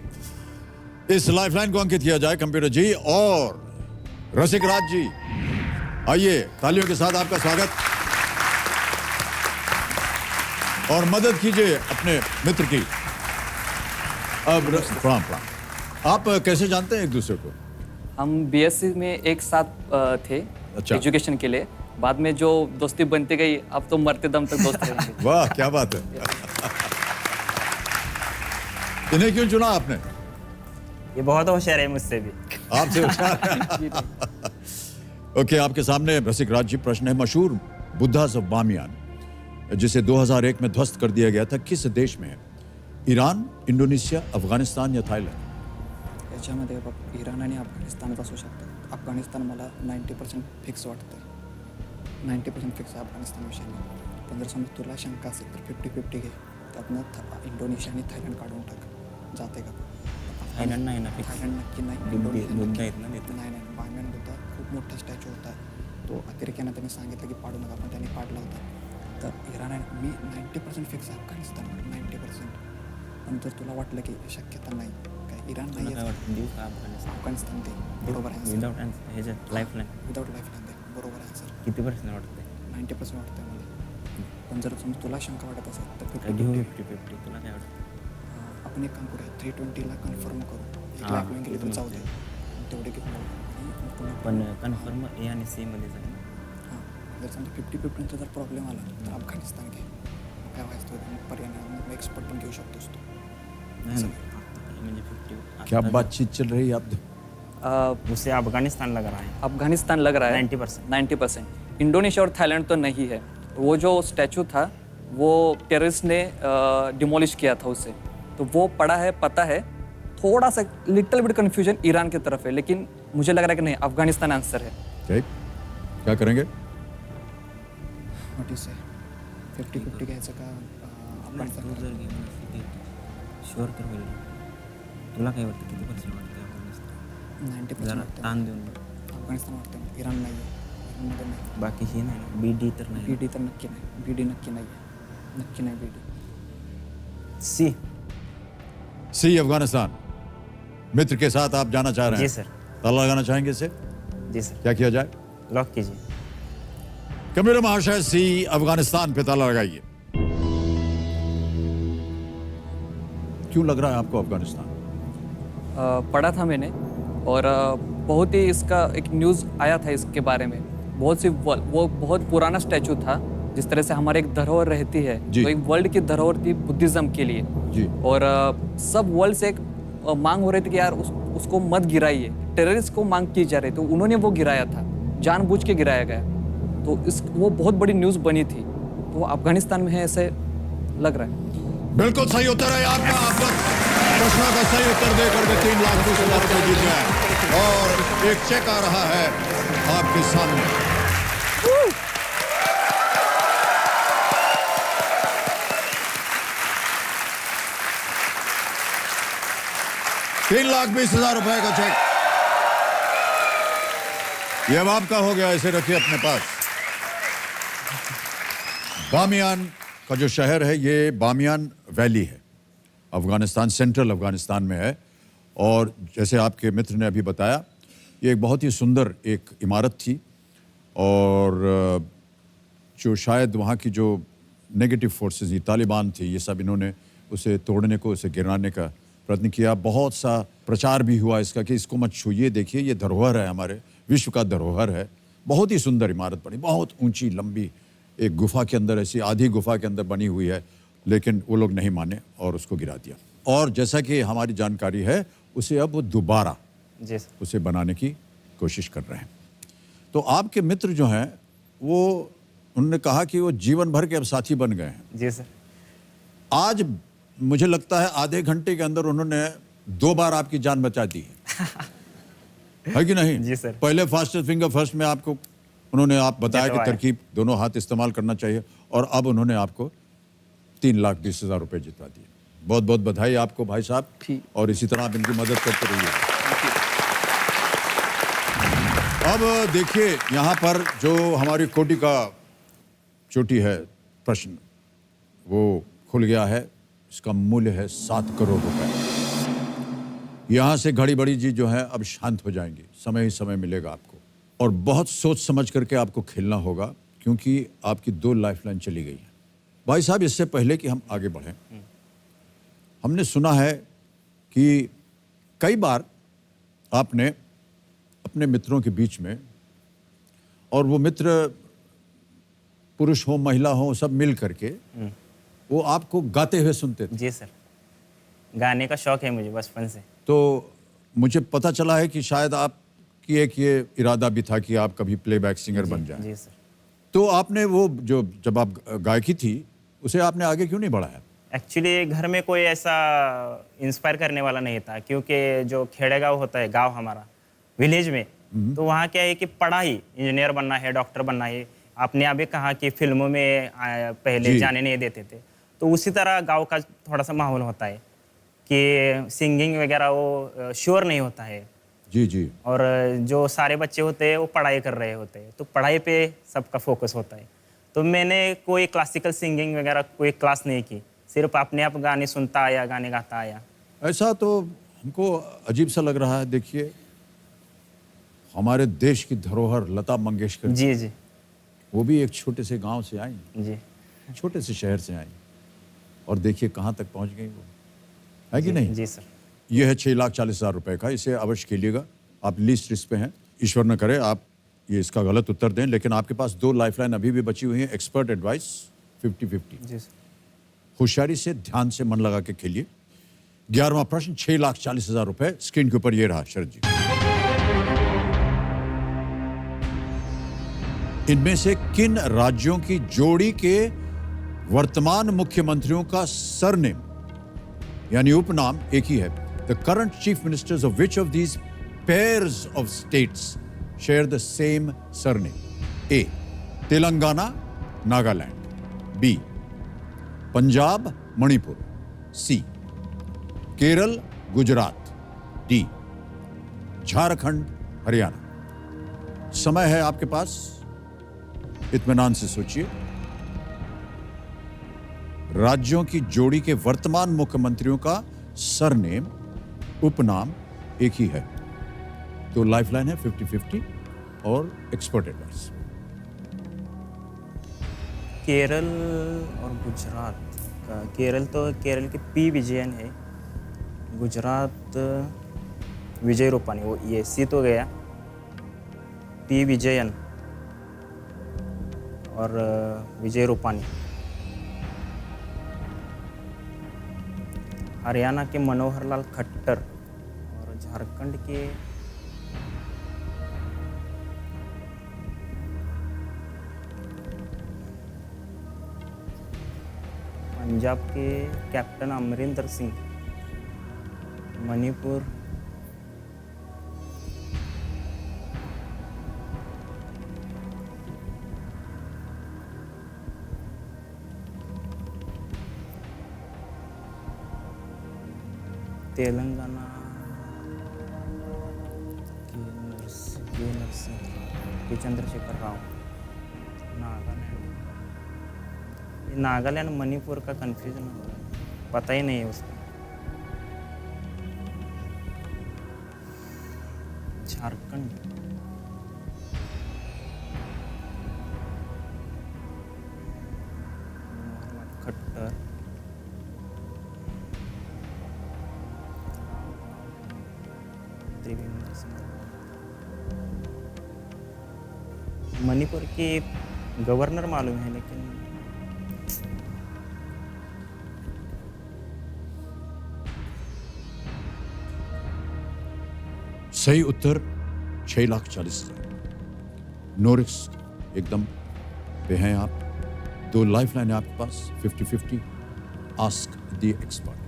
इस लाइफलाइन को अंकित किया जाए कंप्यूटर जी। और रसिक राज जी आइए, तालियों के साथ आपका स्वागत। और मदद कीजिए अपने मित्र की। अब प्रणाम प्रणाम। आप कैसे जानते हैं एक दूसरे को? हम बीएससी में एक साथ थे अच्छा। एजुकेशन के लिए। बाद में जो दोस्ती बनती गई, अब तो मरते दम तक दोस्त रहेंगे। वाह क्या बात है। इन्हें क्यों चुना आपने? ये बहुत होशियार है मुझसे भी। आपसे होशियार। ओके, आपके सामने रसिक राज जी प्रश्न है। मशहूर बुद्धास ऑफ बामियान जिसे 2001 में ध्वस्त कर दिया गया था, किस देश में है? ईरान, इंडोनेशिया, अफगानिस्तान या थाईलंड? याच्यामध्ये इराण आणि अफगाणिस्तानच असू शकतं. अफगाणिस्तान मला 90% फिक्स वाटतं. 90% फिक्स आहे अफगाणिस्तानविषयी. पण जर समज तुला शंका असेल तर 50-50 घे. त्यातनं इंडोनेशिया आणि थायलंड काढून टाक. जाते का? थायलंड नाही ना फिक्स. थायलंड नक्की नाही. बुद्ध इंडोनेशिया बुद्ध नक्की. आहेत ना तिथं. नाही नाही, बामियान बुद्धा खूप मोठा स्टॅच्यू होता. तो अतिरेक्यानं त्यांनी सांगितलं की पाडू नका, पण त्यांनी पाडला होता. तर इराण आहे, मी 90% फिक्स आहे अफगाणिस्तान 90%. पण जर तुला वाटलं की शक्यता नाही काय इराण तुला नाही काय वाटतं देऊ का अफगाणिस्तान अफगाणिस्तान ते बरोबर आहे सर. विदाउट ह्याच्यात लाईफलाईन विदाउट लाईफलाईन ते बरोबर आहे सर. किती पर्सेंट वाटतंय? 90% वाटतं मला. पण जर समज तुला शंका वाटत असेल तर काय घेऊ 50-50? तुला काय वाटतं? आपण एक काम करूया 320ला कन्फर्म करू. एक हां, लाईफलाईन गेली तर तुम्ही जाऊ दे. तेवढे घेऊन जाऊ. आणि पुन्हा पण कन्फर्म ए आणि सी मध्ये जाईल. हां, जर समजा 50-50चा जर प्रॉब्लेम आला तर अफगाणिस्तान घे. काय व्हायचं तर मग पर्याय नाही, मग एक्सपर्ट पण घेऊ शकतोस तू. नाही ना, म्हणजे 50 क्या बातचीत चल रही है आप उसे अफगानिस्तान लग रहा है. अफगानिस्तान लग रहा है 90%. 90%. इंडोनेशिया और थाईलैंड तो नहीं है. वो जो स्टैचू था वो टेररिस्ट ने डिमोलिश किया था उसे, तो वो पड़ा है, पता है. थोड़ा सा लिटिल बिट कन्फ्यूजन ईरान की तरफ है, लेकिन मुझे लग रहा है कि नहीं, अफगानिस्तान आंसर है. ठीक क्या करेंगे? व्हॉट इज से 50-50 घ्यायचं का अफगाणिस्तान? तू जर घेऊन असेल ते शुअर तर होईल. तुला काय वाटतं किती पर्सेंट वाटतं अफगाणिस्तान? 90% जरा वाटतं. ताण देऊन बघ. अफगाणिस्तान वाटतं. इराण नाही आहे. इराणमध्ये नाही. बाकी ही नाही ना BD तर नाही. BD तर नक्की नाही. BD नक्की नाही आहे. नक्की नाही BD. सी. सी अफगानिस्तान मित्र के साथ आप जाना चाह रहे हैं? जी सर. ताला लगाना चाहेंगे इसे? जी सर. क्या किया जाए? लॉक कीजिए. कमरेड महाशय सी अफगानिस्तान पे ताला लगाइए. क्यों लग रहा है आपको अफगानिस्तान? पढ़ा था मैंने और बहुत ही इसका एक न्यूज़ आया था इसके बारे में. बहुत सी वो बहुत पुराना स्टैचू था. जिस तरह से हमारे एक धरोहर रहती है, जी. तो एक वर्ल्ड की धरोहर थी बुद्धिज़्म के लिए. जी. और सब वर्ल्ड से एक मांग हो रही थी कि यार उसको मत गिराइए. टेररिस्ट को मांग की जा रही थी, उन्होंने वो गिराया था, जानबूझ के गिराया गया. तो वो बहुत बड़ी न्यूज़ बनी थी. तो अफगानिस्तान में है ऐसे लग रहा है. बिल्कुल सही उत्तर है आपका. आप लोग प्रश्न का सही उत्तर देकर के 3,20,000 रुपये जीत गए और एक चेक आ रहा है आपके सामने. 3,20,000 रुपए का चेक ये अब आपका हो गया. इसे रखिए अपने पास. बामियान का जो शहर है ये बामियान वैली है. अफगानिस्तान सेंट्रल अफगानिस्तान में है. और जैसे आपके मित्र ने अभी बताया ये एक बहुत ही सुंदर एक इमारत थी और जो शायद वहाँ की जो नेगेटिव फोर्सेस थी, तालिबान थी, ये सब इन्होंने उसे तोड़ने को, उसे गिराने का प्रयत्न किया. बहुत सा प्रचार भी हुआ इसका कि इसको मत छूइए, देखिए ये धरोहर है, हमारे विश्व का धरोहर है. बहुत ही सुंदर इमारत बनी, बहुत ऊंची लंबी, एक गुफा के अंदर, ऐसी आधी गुफा के अंदर बनी हुई है. लेकिन वो लोग नहीं माने और उसको गिरा दिया. और जैसा कि हमारी जानकारी है उसे अब वो दोबारा जी सर. उसे बनाने की कोशिश कर रहे हैं. तो आपके मित्र जो हैं वो उन्होंने कहा कि वो जीवन भर के अब साथी बन गए हैं. जी सर. आज मुझे लगता है आधे घंटे के अंदर उन्होंने 2 बार आपकी जान बचा दी है कि नहीं? जी सर. पहले फास्टेस्ट फिंगर फर्स्ट में आपको उन्होंने आप बताया कि जितवाया. तरकीब दोनों हाथ इस्तेमाल करना चाहिए और अब उन्होंने आपको 3,20,000 रुपए जितवा दिए. बहुत बहुत बधाई आपको भाई साहब. ठीक. और इसी तरह आप इनकी मदद करते रहिए. अब देखिए यहाँ पर जो हमारी कोटि का चोटी है प्रश्न वो खुल गया है. इसका मूल्य है 7 करोड़ रुपए. यहाँ से घड़ी बड़ी जी जो है अब शांत हो जाएंगी. समय ही समय मिलेगा आपको और बहुत सोच समझ करके आपको खेलना होगा क्योंकि आपकी 2 लाइफलाइन चली गई है. भाई साहब इससे पहले कि हम आगे बढ़ें हमने सुना है कि कई बार आपने अपने मित्रों के बीच में, और वो मित्र पुरुष हो महिला हो सब मिल करके वो आपको गाते हुए सुनते थे. जी सर. गाने का शौक है मुझे बचपन से. तो मुझे पता चला है कि शायद आपकी एक ये इरादा भी था कि आप कभी प्लेबैक सिंगर बन जाएं. जी सर. तो आपने वो जो जब आप गायकी थी उसे आपने आगे क्यों नहीं बढ़ाया? एक्चुअली घर में कोई ऐसा इंस्पायर करने वाला नहीं था क्योंकि जो खेड़ेगांव होता है, गांव हमारा विलेज में, तो वहाँ क्या है कि पढ़ाई इंजीनियर बनना है, डॉक्टर बनना है, आपने अभी कहा कि फिल्मों में पहले जी। जाने नहीं देते थे, तो उसी तरह गांव का थोड़ा सा माहौल होता है कि सिंगिंग वगैरह वो श्योर नहीं होता है, जी जी। और जो सारे बच्चे होते हैं वो पढ़ाई कर रहे होते हैं, तो पढ़ाई पे सबका फोकस होता है। तो मैंने कोई क्लासिकल सिंगिंग वगैरह कोई क्लास नहीं की, सिर्फ अपने आप गाने सुनता आया, गाने गाता आया। ऐसा तो हमको अजीब सा लग रहा है। देखिए, हमारे देश की धरोहर लता मंगेशकर, जी जी वो भी एक छोटे से गांव से आई, जी छोटे से शहर से आई, और देखिए कहाँ तक पहुंच गई वो, है कि नहीं? जी सर। ये है 6,40,000 रुपए का, इसे अवश्य खेलिएगा। आप लीस्ट रिस्क पे हैं, ईश्वर न करे आप ये इसका गलत उत्तर दें, लेकिन आपके पास 2 लाइफलाइन अभी भी बची हुई है। एक्सपर्ट एडवाइस 50-50, जी सर। होशियारी से, ध्यान से, मन लगा के खेलिए। 11वां प्रश्न, 6,40,000 रुपए स्क्रीन के ऊपर ये रहा शरद जी। इनमें से किन राज्यों की जोड़ी के वर्तमान मुख्यमंत्रियों का सरनेम यानी उपनाम एक ही है? The current chief ministers of which of these pairs of states share the same surname? A, Telangana Nagaland, B, Punjab Manipur, C, Kerala Gujarat, D, Jharkhand Haryana. समय है आपके पास, इत्मीनान से सोचिए। राज्यों की जोड़ी के वर्तमान मुख्यमंत्रियों का सरनेम, उपनाम एक ही है। तो लाइफलाइन है 50-50 और एक्सपर्ट एडवाइस। केरल और गुजरात का, केरल तो केरल के पी विजयन है, गुजरात विजय रूपानी, वो ये सी तो गया, पी विजयन और विजय रूपानी। हरियाणा के मनोहर लाल खट्टर और झारखंड के पंजाब के कैप्टन अमरिंदर सिंह, मणिपुर तेलंगाना के नरसिंह, के चंद्रशेखर राव, नागालैंड, नागालैंड मणिपुर का कंफ्यूजन हो रहा है, पता ही नहीं है उसका। झारखंड, खट्टर, देवेंद्र सिंह। मणिपुर के गवर्नर मालूम है, लेकिन सही उत्तर 6,40,000। नो रिस्क, एकदम पे हैं आप। 2 लाइफलाइन है आपके पास 50-50। Ask the expert.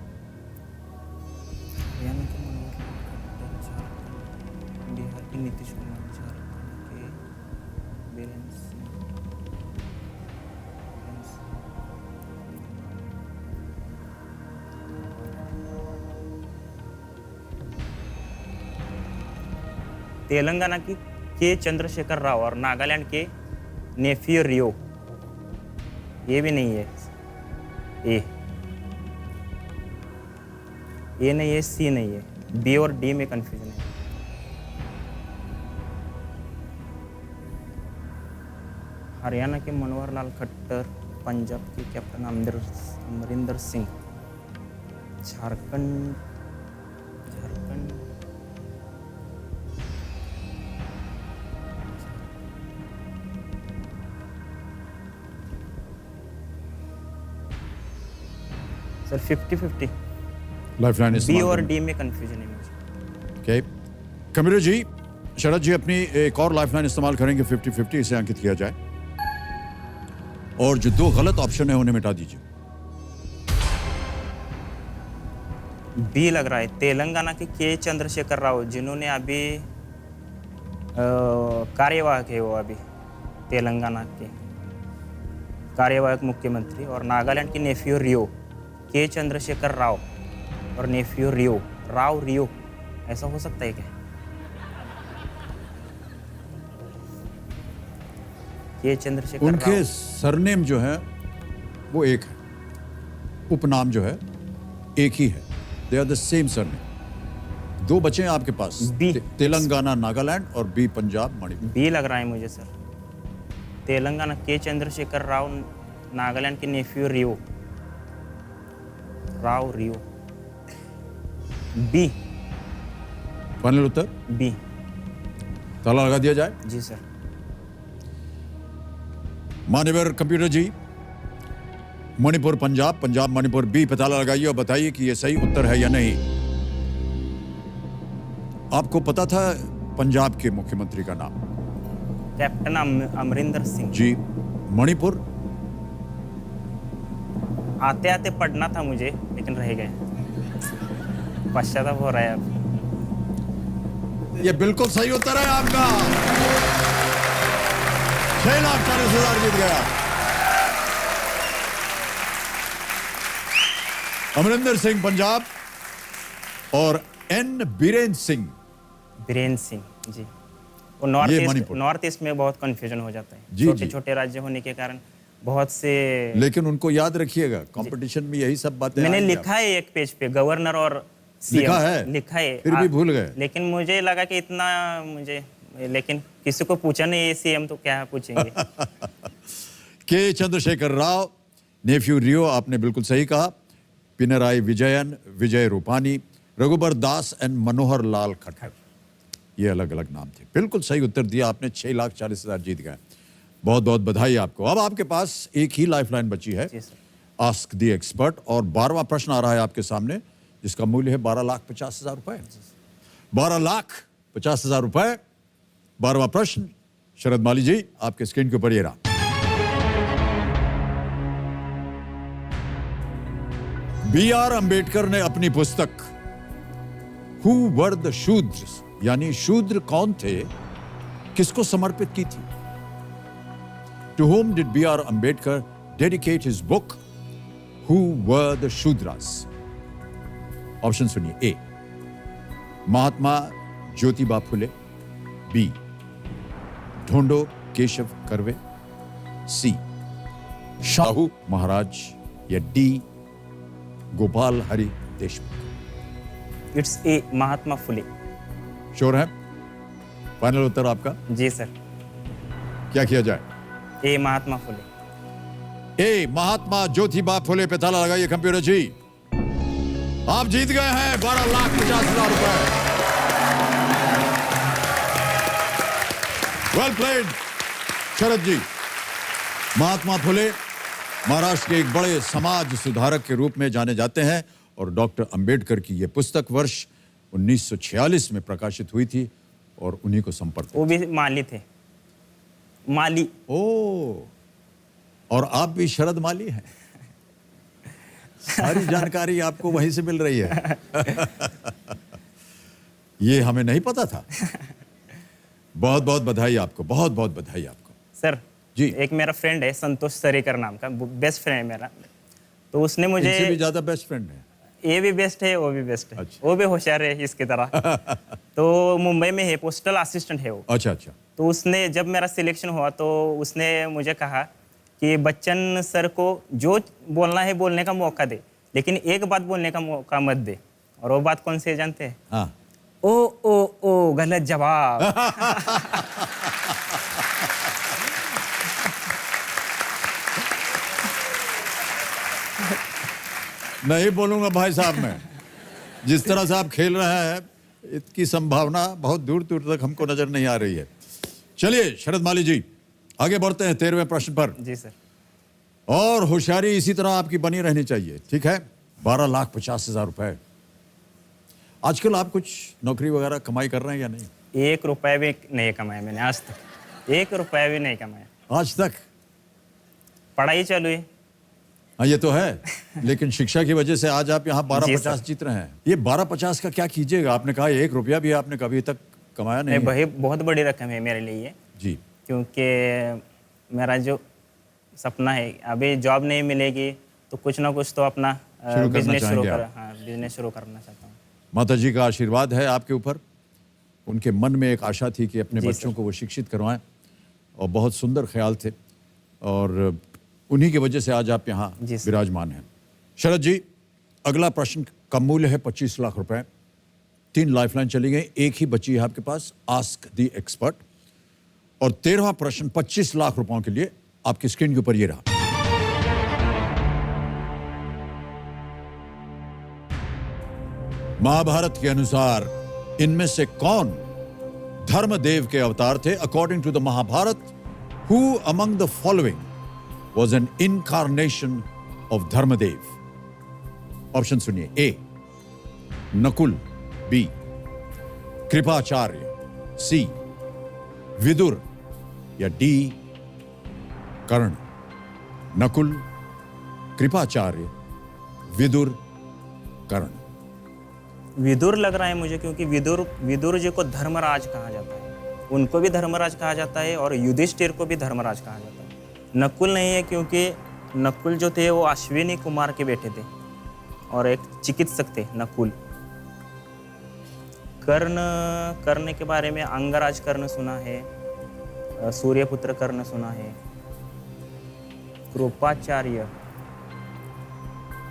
हरियाणा के मनोहर लाल खट्टर, झारखंड, बिहार के नीतीश कुमार, झारखंड के बीरेंद्र सिंह, तेलंगाना की के चंद्रशेखर राव और नागालैंड के नेफियो रियो, ये भी नहीं है। ए नहीं है, सी नहीं है, बी और डी में कंफ्यूजन है। हरियाणा के मनोहर लाल खट्टर, पंजाब के captain Amarinder Singh, Jharkhand sir 50-50, lifeline B और डी में कंफ्यूजन है मुझे। ओके, कमिरो जी, शरद जी अपनी एक और लाइफलाइन इस्तेमाल करेंगे 50-50, इसे अंकित किया जाए। और जो 2 गलत ऑप्शन है उन्हें मिटा दीजिए। बी लग रहा है, तेलंगाना के चंद्रशेखर राव, जिन्होंने अभी कार्यवाहक है वो अभी तेलंगाना के। कार्यवाहक मुख्यमंत्री, और नागालैंड के नेफ्यू रियो के चंद्रशेखर राव और नेफ्यू रियो ऐसा हो सकता है क्या? के चंद्रशेखर उनके राव। सरनेम जो है वो एक है, उपनाम जो है एक ही है। They are the same surname. दो बचे हैं आपके पास, बी। तेलंगाना नागालैंड और बी पंजाब मणिपुर। बी लग रहा है मुझे सर। तेलंगाना के चंद्रशेखर राव, नागालैंड के नेफ्यू रियो बी। फाइनल उत्तर बी। ताला लगा दिया जाए। जी सर। मान्यवर कंप्यूटर जी, मणिपुर पंजाब, पंजाब मणिपुर, बी पे ताला लगाइए और बताइए कि यह सही उत्तर है या नहीं। आपको पता था पंजाब के मुख्यमंत्री का नाम? कैप्टन अमरिंदर सिंह। जी। मणिपुर? आते आते पढ़ना था मुझे, लेकिन रह गए। पश्चाताप हो रहा है अब। यह बिल्कुल सही उत्तर है आपका। 6,40,000 जीत गया। अमरिंदर सिंह पंजाब और एन बीरेन सिंह जी। वो नॉर्थ ये ईस्ट, मणिपुर। नॉर्थ ईस्ट में बहुत कंफ्यूजन हो जाता है। जी, छोटे जी। छोटे राज्य होने के कारण बहुत से। लेकिन उनको याद रखिएगा, कंपटीशन में यही सब बातें मैंने आएंगी लिखा है एक पेज पे गवर्नर और लिखा CM, है? लिखा है। फिर भी भूल गए? लेकिन मुझे लगा कि इतना मुझे, लेकिन किसी को पूछा नहीं ये CM तो क्या पूछेंगे। के चंद्रशेखर राव, नेफ्यू रियो, आपने बिल्कुल सही कहा। पिनराई विजयन, विजय रूपानी, रघुबर दास एंड मनोहर लाल खट्टर, ये अलग अलग नाम थे। बिल्कुल सही उत्तर दिया आपने। 6,40,000 जीत गए। बहुत बहुत बधाई आपको। अब आपके पास एक ही लाइफलाइन बची है, जी सर। आस्क द एक्सपर्ट, और 12वां प्रश्न आ रहा है आपके सामने, जिसका मूल्य है 12,50,000 रुपए। 12,50,000 रुपए। 12वां प्रश्न, शरद माली जी आपके स्क्रीन के ऊपर ये रहा। B.R. अंबेडकर ने अपनी पुस्तक हु वर द शूद्र्स, यानी शूद्र कौन थे, किसको समर्पित की थी? To whom did B.R. Ambedkar dedicate his book Who were the Shudras? Option सुनिए। A, Mahatma Jyotiba Phule, B, Dhondo Keshav Karve, C, Shahu Maharaj, या D, Gopal Hari Deshmukh. It's A, Mahatma Phule. Sure है? फाइनल उत्तर आपका? जी सर। क्या किया जाए? ए, महात्मा फुले। ए, महात्मा ज्योतिबा फुले पे ताला लगाइए कंप्यूटर जी। आप जीत गए हैं 12,50,000 रुपए। वेल प्लेड शरद जी। महात्मा फुले महाराष्ट्र के एक बड़े समाज सुधारक के रूप में जाने जाते हैं, और डॉक्टर अंबेडकर की यह पुस्तक वर्ष 1946 में प्रकाशित हुई थी और उन्हीं को समर्पित। वो भी माली थे। माली। ओ, और आप भी शरद माली हैं। सारी जानकारी आपको वहीं से मिल रही है। ये हमें नहीं पता था। बहुत बहुत बधाई आपको, बहुत बहुत बधाई आपको। सर जी। एक मेरा फ्रेंड है संतोष सरेकर नाम का, बेस्ट फ्रेंड है मेरा। तो उसने मुझे, इनसे भी ज्यादा बेस्ट फ्रेंड है। ये भी बेस्ट है, वो भी बेस्ट है। अच्छा। वो भी होशियार है इसकी तरह। तो मुंबई में है, पोस्टल असिस्टेंट है वो। अच्छा अच्छा। तो उसने, जब मेरा सिलेक्शन हुआ तो उसने मुझे कहा कि बच्चन सर को जो बोलना है बोलने का मौका दे, लेकिन एक बात बोलने का मौका मत दे। और वो बात कौन सी है जानते हैं? हाँ। ओ गलत जवाब। नहीं बोलूंगा भाई साहब मैं। जिस तरह से आप खेल रहे हैं, इसकी संभावना बहुत दूर दूर तक हमको नजर नहीं आ रही है। चलिए शरद माली जी, आगे बढ़ते हैं 13वें प्रश्न पर। जी सर। और होशियारी इसी तरह आपकी बनी रहनी चाहिए, ठीक है? 12,50,000 रुपए। आजकल आप कुछ नौकरी वगैरह कमाई कर रहे हैं या नहीं? 1 रुपया भी नहीं कमाया मैंने आज तक। 1 रुपया भी नहीं कमाया आज तक? पढ़ाई चालू है। हाँ ये तो है, लेकिन शिक्षा की वजह से आज आप यहाँ जी 12,50 सर। जीत रहे हैं। ये 12,50 का क्या कीजिएगा? आपने कहा 1 रुपया भी आपने कभी तक कमाया नहीं है। भाई बहुत बड़ी रकम है मेरे लिए ये, जी। क्योंकि मेरा जो सपना है। अभी जॉब नहीं मिलेगी तो कुछ ना कुछ तो अपना करना बिजनेस शुरू चाहेंगे कर आप? हाँ बिजनेस शुरू करना चाहता हूँ। माता जी का आशीर्वाद है आपके ऊपर। उनके मन में एक आशा थी कि अपने जी बच्चों को वो शिक्षित करवाएं और बहुत सुंदर ख्याल थे और उन्हीं की वजह से आज आप यहाँ जी सर। विराजमान हैं। शरद जी, अगला प्रश्न का मूल्य है 25 लाख रुपए। 3 लाइफलाइन चली गई, एक ही बची है आपके पास, आस्क द एक्सपर्ट। और 13वां प्रश्न 25 लाख रुपयों के लिए आपकी स्क्रीन के ऊपर ये रहा। महाभारत के अनुसार इनमें से कौन धर्मदेव के अवतार थे? According to the Mahabharata, who among the following was an incarnation of Dharmadev? Option सुनिए। A Nakul, B Kripacharya, C Vidur या डी कर्ण। नकुल, कृपाचार्य, विदुर, कर्ण। विदुर लग रहा है मुझे, क्योंकि विदुर जी को धर्मराज कहा जाता है, उनको भी धर्मराज कहा जाता है और युधिष्ठिर को भी धर्मराज कहा जाता है। नकुल नहीं है, क्योंकि नकुल जो थे वो अश्विनी कुमार के बेटे थे और एक चिकित्सक थे नकुल। कर्ण के बारे में अंगराज कर्ण सुना है, सूर्यपुत्र कर्ण सुना है, कृपाचार्य।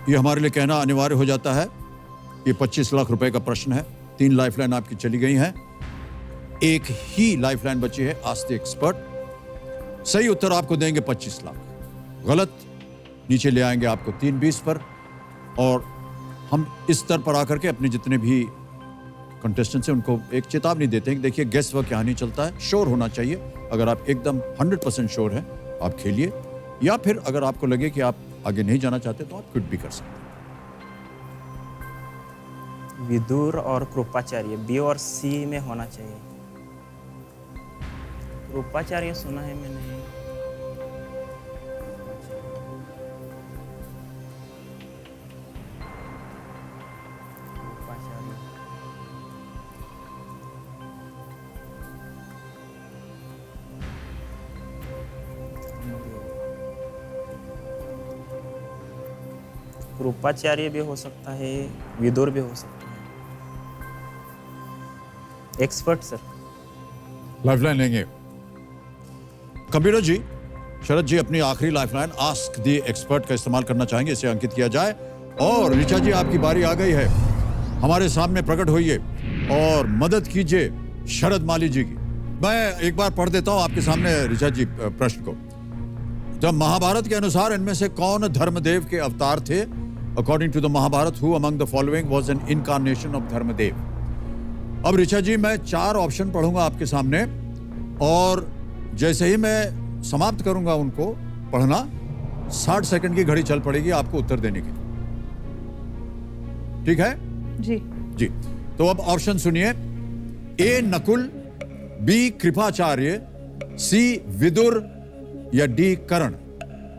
ये हमारे लिए कहना अनिवार्य हो जाता है। ये 25 लाख रुपए का प्रश्न है। 3 लाइफलाइन आपकी चली गई हैं, एक ही लाइफलाइन बची है, आस्क द एक्सपर्ट। सही उत्तर आपको देंगे 25 लाख, गलत नीचे ले आएंगे आपको 320 पर। और हम इस स्तर पर आकर के अपने जितने भी कंटेस्टेंट्स हैं उनको एक चेतावनी देते हैं कि देखिए गेस वर्क यहाँ नहीं चलता है, श्योर होना चाहिए। अगर आप एकदम 100% श्योर हैं आप खेलिए, या फिर अगर आपको लगे कि आप आगे नहीं जाना चाहते तो आप क्विट भी कर सकते हैं। विदुर और कृपाचार्य, बी और सी में होना चाहिए। कृपाचार्य सुना है मैंने। कृपाचार्य, कृपाचार्य भी हो सकता है, विदुर भी हो सकता है। Expert sir. लाइफलाइन लेंगे। कंप्यूटर जी, शरद जी अपनी आखिरी लाइफलाइन आस्क द एक्सपर्ट का इस्तेमाल करना चाहेंगे, इसे अंकित किया जाए। और ऋचा जी, आपकी बारी आ गई है, हमारे सामने प्रकट होइए और मदद कीजिए शरद माली जी की। मैं एक बार पढ़ देता हूं आपके सामने ऋचा जी प्रश्न को। जब महाभारत के अनुसार इनमें से कौन धर्मदेव के अवतार थे? According to the Mahabharata, who among the following was an incarnation of Dharmadev? अब ऋचा जी, मैं 4 ऑप्शन पढ़ूंगा आपके सामने और जैसे ही मैं समाप्त करूंगा उनको पढ़ना, 60 सेकंड की घड़ी चल पड़ेगी आपको उत्तर देने की। ठीक है जी जी। तो अब ऑप्शन सुनिए। A Nakul, B Kripacharya, C Vidur या डी कर्ण।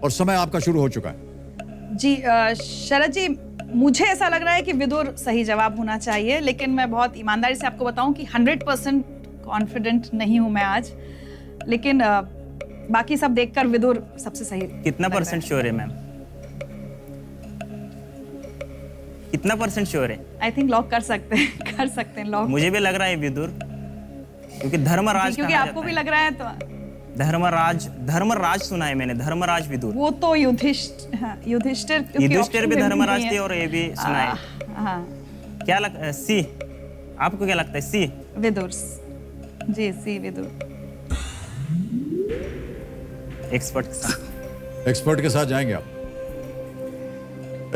और समय आपका शुरू हो चुका है। जी शरद जी, मुझे ऐसा लग रहा है कि विदुर सही जवाब होना चाहिए, लेकिन मैं बहुत ईमानदारी से आपको बताऊं कि 100% कॉन्फिडेंट नहीं हूं मैं आज, लेकिन बाकी सब देखकर विदुर सबसे सही। कितना परसेंट श्योर है मैम? कितना परसेंट श्योर है? आई थिंक लॉक कर सकते हैं लॉक। मुझे भी लग रहा है विदुर, क्योंकि धर्मराज क्योंकि कहा आपको जाता भी है। लग रहा है तो धर्मराज सुना है मैंने, धर्मराज विदुर। वो तो युधिष्ठिर भी धर्मराज थे और ये भी सुना है। हाँ, क्या सी? आपको क्या लगता है? सी विदुर। जी सी विदुर। एक्सपर्ट के साथ। एक्सपर्ट के साथ जाएंगे आप?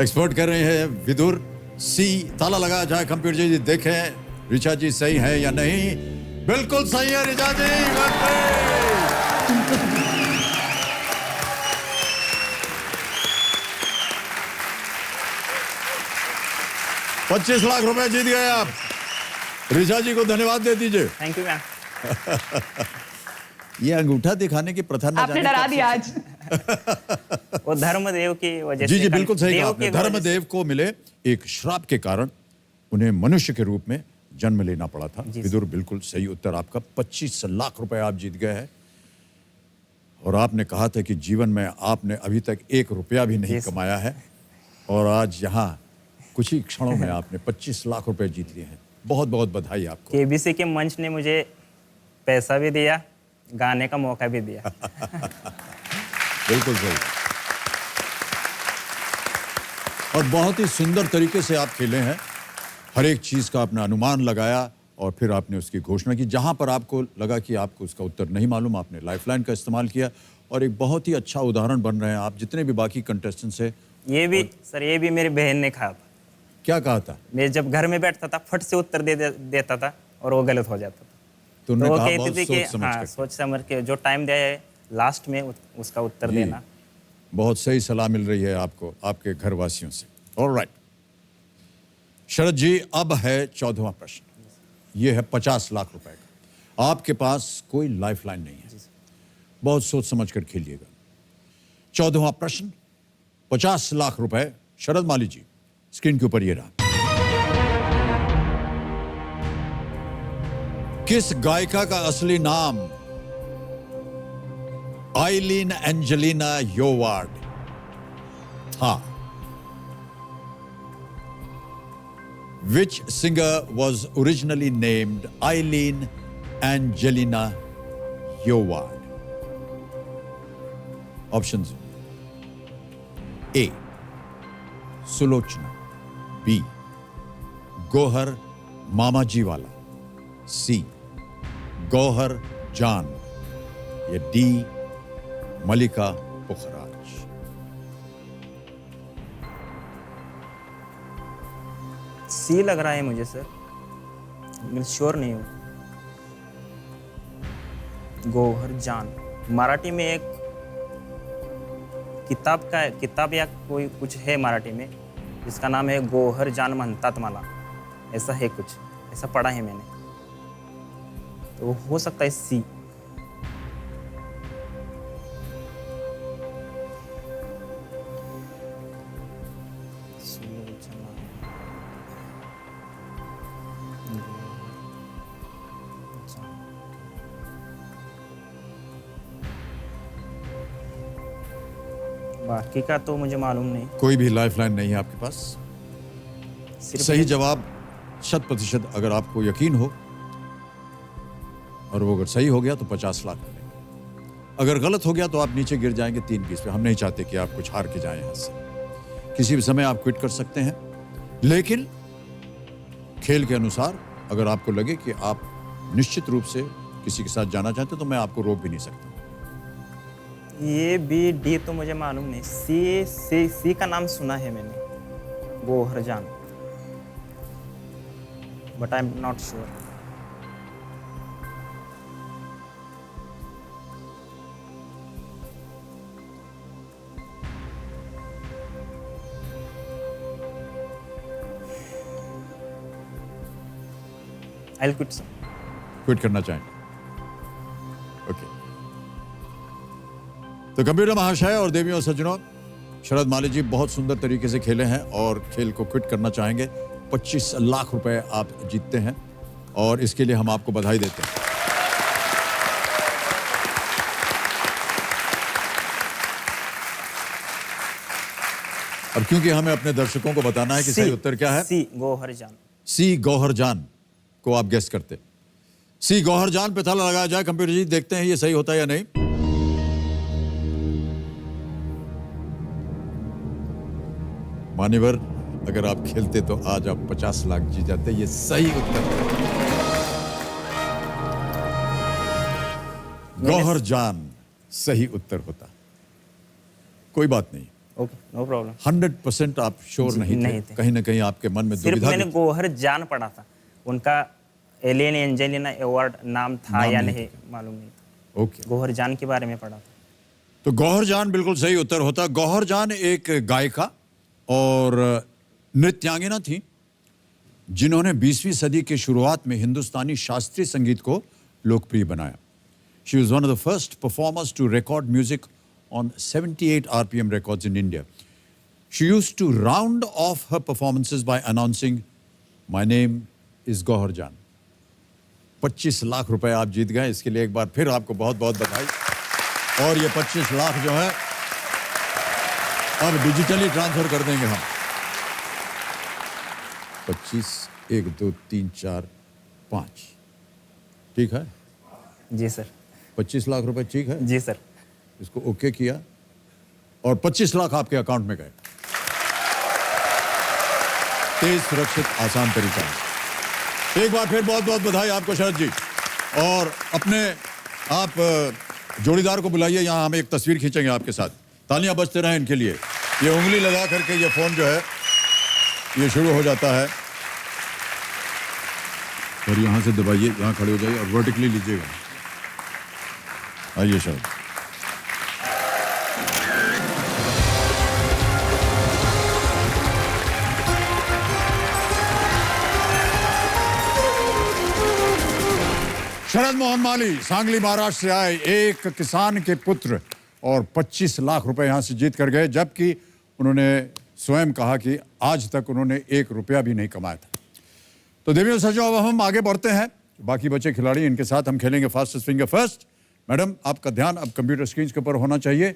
एक्सपर्ट कर रहे हैं विदुर, सी। ताला लगाया जाए कंप्यूटर जी, देखें ऋचा जी सही है या नहीं। बिल्कुल सही है ऋचा जी। 25 लाख रुपए जीत गए आप। ऋचा जी को धन्यवाद दे दीजिए। Thank you ma'am. ये अंगूठा दिखाने की प्रथा न आपने जाने डरा कब से- दिया आज। वो धर्मदेव की वजह जी से। जी बिल्कुल सही कहा देव आपने। की वजह से- धर्मदेव को मिले एक श्राप के कारण उन्हें मनुष्य के रूप में जन्म लेना पड़ा था। जी, विदुर बिल्कुल सही उत्तर आपका। 25 लाख रुपए आप जीत गए हैं। और आपने कहा था कि जीवन में आपने अभी तक 1 रुपया भी नहीं कमाया है और आज यहाँ कुछ ही क्षणों में आपने 25 लाख रुपए जीत लिए हैं। बहुत बहुत बधाई आपको। केबीसी के मंच ने मुझे पैसा भी दिया, गाने का मौका भी दिया। बिल्कुल सही। और बहुत ही सुंदर तरीके से आप खेले हैं। हर एक चीज़ का आपने अनुमान लगाया और फिर आपने उसकी घोषणा की। जहां पर आपको लगा कि आपको उसका उत्तर नहीं मालूम, आपने लाइफलाइन का इस्तेमाल किया और एक बहुत ही अच्छा उदाहरण बन रहे हैं आप। जितने भी बाकी कंटेस्टेंट्स हैं, ये भी मेरी बहन ने कहा था। क्या कहा था? मैं जब घर में बैठता था फट से उत्तर देता था और वो गलत हो जाता था। तो उन्होंने वो कहा कहती बहुत थी कि सोच समझ हाँ, कर। सोच समझ के जो टाइम दिया है लास्ट में उसका उत्तर जी, देना। बहुत सही सलाह मिल रही है आपको आपके घरवासियों से। ऑलराइट शरद जी, अब है 14वां प्रश्न। ये है 50 लाख रुपए का। आपके पास कोई लाइफलाइन नहीं है, बहुत सोच समझ कर खेलिएगा। 14वां प्रश्न, 50 लाख रुपए। शरद माली जी, स्क्रीन के ऊपर ये रहा। किस गायिका का असली नाम आइलीन एंजेलिना योवार्ड था? Which singer was originally named Eileen Angelina Yowaard? Options: A. Sulochana, B. Gohar Mamajiwala, C. Gohar Jaan, या D. Malika Pukhraj. सी लग रहा है मुझे सर, मैं श्योर नहीं हूँ। गोहर जान, मराठी में एक किताब या कोई कुछ है मराठी में जिसका नाम है गोहर जान म्हणतात मला, ऐसा है कुछ, ऐसा पढ़ा है मैंने। तो हो सकता है सी। बाकी का तो मुझे मालूम नहीं। कोई भी लाइफलाइन नहीं है आपके पास? सिर्फ सही जवाब 100% अगर आपको यकीन हो और वो अगर सही हो गया तो 50 लाख मिलेंगे। अगर गलत हो गया तो आप नीचे गिर जाएंगे 3 पीस पे। हम नहीं चाहते कि आप कुछ हार के जाएं यहाँ से। किसी भी समय आप क्विट कर सकते हैं, लेकिन खेल के अनुसार अगर आपको लगे कि आप निश्चित रूप से किसी के साथ जाना चाहते हैं तो मैं आपको रोक भी नहीं सकता। ये बी डी तो मुझे मालूम नहीं। सी का नाम सुना है मैंने, गोहर जान, but I am not sure. I will quit sir. Quit करना चाहेंगे? ओके। तो कंप्यूटर महाशय और देवियों और सज्जनों, शरद माली जी बहुत सुंदर तरीके से खेले हैं और खेल को क्विट करना चाहेंगे। 25 लाख रुपए आप जीतते हैं और इसके लिए हम आपको बधाई देते हैं। अब क्योंकि हमें अपने दर्शकों को बताना है कि सही उत्तर क्या है। सी गोहर जान। सी गौहर जान को आप गेस करते। सी गौहर जान पे ताला लगाया जाए। कंप्यूटर जी देखते हैं ये सही होता है या नहीं। मान्यवर, अगर आप खेलते तो आज आप 50 लाख जीत जाते। ये सही उत्तर है। गौहर जान सही उत्तर होता। कोई बात नहीं, ओके, नो प्रॉब्लम। 100% आप श्योर नहीं थे। कहीं ना कहीं आपके मन में सिर्फ दुविधा मैंने भी थी। गोहर जान पढ़ा था, उनका एलियन एंजेलिना अवार्ड नाम था नाम या नहीं नहीं मालूम नहीं। ओके, गोहर जान के बारे में पढ़ा था। तो गौहर जान बिल्कुल सही उत्तर होता। गौहर जान एक गायिका और नृत्यांगना थी जिन्होंने 20वीं सदी के शुरुआत में हिंदुस्तानी शास्त्रीय संगीत को लोकप्रिय बनाया। She was one of the first performers to record music on 78 RPM records in India. She used to round off her performances by announcing, "My name is Gauhar Jaan." 25 lakh रुपए आप जीत गए। इसके लिए एक बार फिर आपको बहुत बहुत बधाई। और ये 25 लाख जो है अब डिजिटली ट्रांसफर कर देंगे हम। 25, 1, 2, 3, 4, 5, ठीक है? जी सर। 25 लाख रुपए ठीक है? जी सर। इसको ओके किया और 25 लाख आपके अकाउंट में गए। तेज, सुरक्षित, आसान तरीका है। एक बार फिर बहुत बहुत बधाई आपको शरद जी। और अपने आप जोड़ीदार को बुलाइए, यहाँ हम एक तस्वीर खींचेंगे आपके साथ। तालियां बजते रहें इनके लिए। ये उंगली लगा करके ये फोन जो है ये शुरू हो जाता है और यहाँ से दबाइए, यहाँ खड़े हो जाइए और वर्टिकली लीजिएगा। आइए शरद। शरद मोहन माली सांगली महाराष्ट्र से आए एक किसान के पुत्र और 25 लाख रुपए यहां से जीत कर गए, जबकि उन्होंने स्वयं कहा कि आज तक उन्होंने 1 रुपया भी नहीं कमाया था। तो देवियों सजो, अब हम आगे बढ़ते हैं। बाकी बचे खिलाड़ी, इनके साथ हम खेलेंगे फास्टेस्ट फिंगर फर्स्ट। मैडम, आपका ध्यान अब कंप्यूटर स्क्रीन के ऊपर होना चाहिए।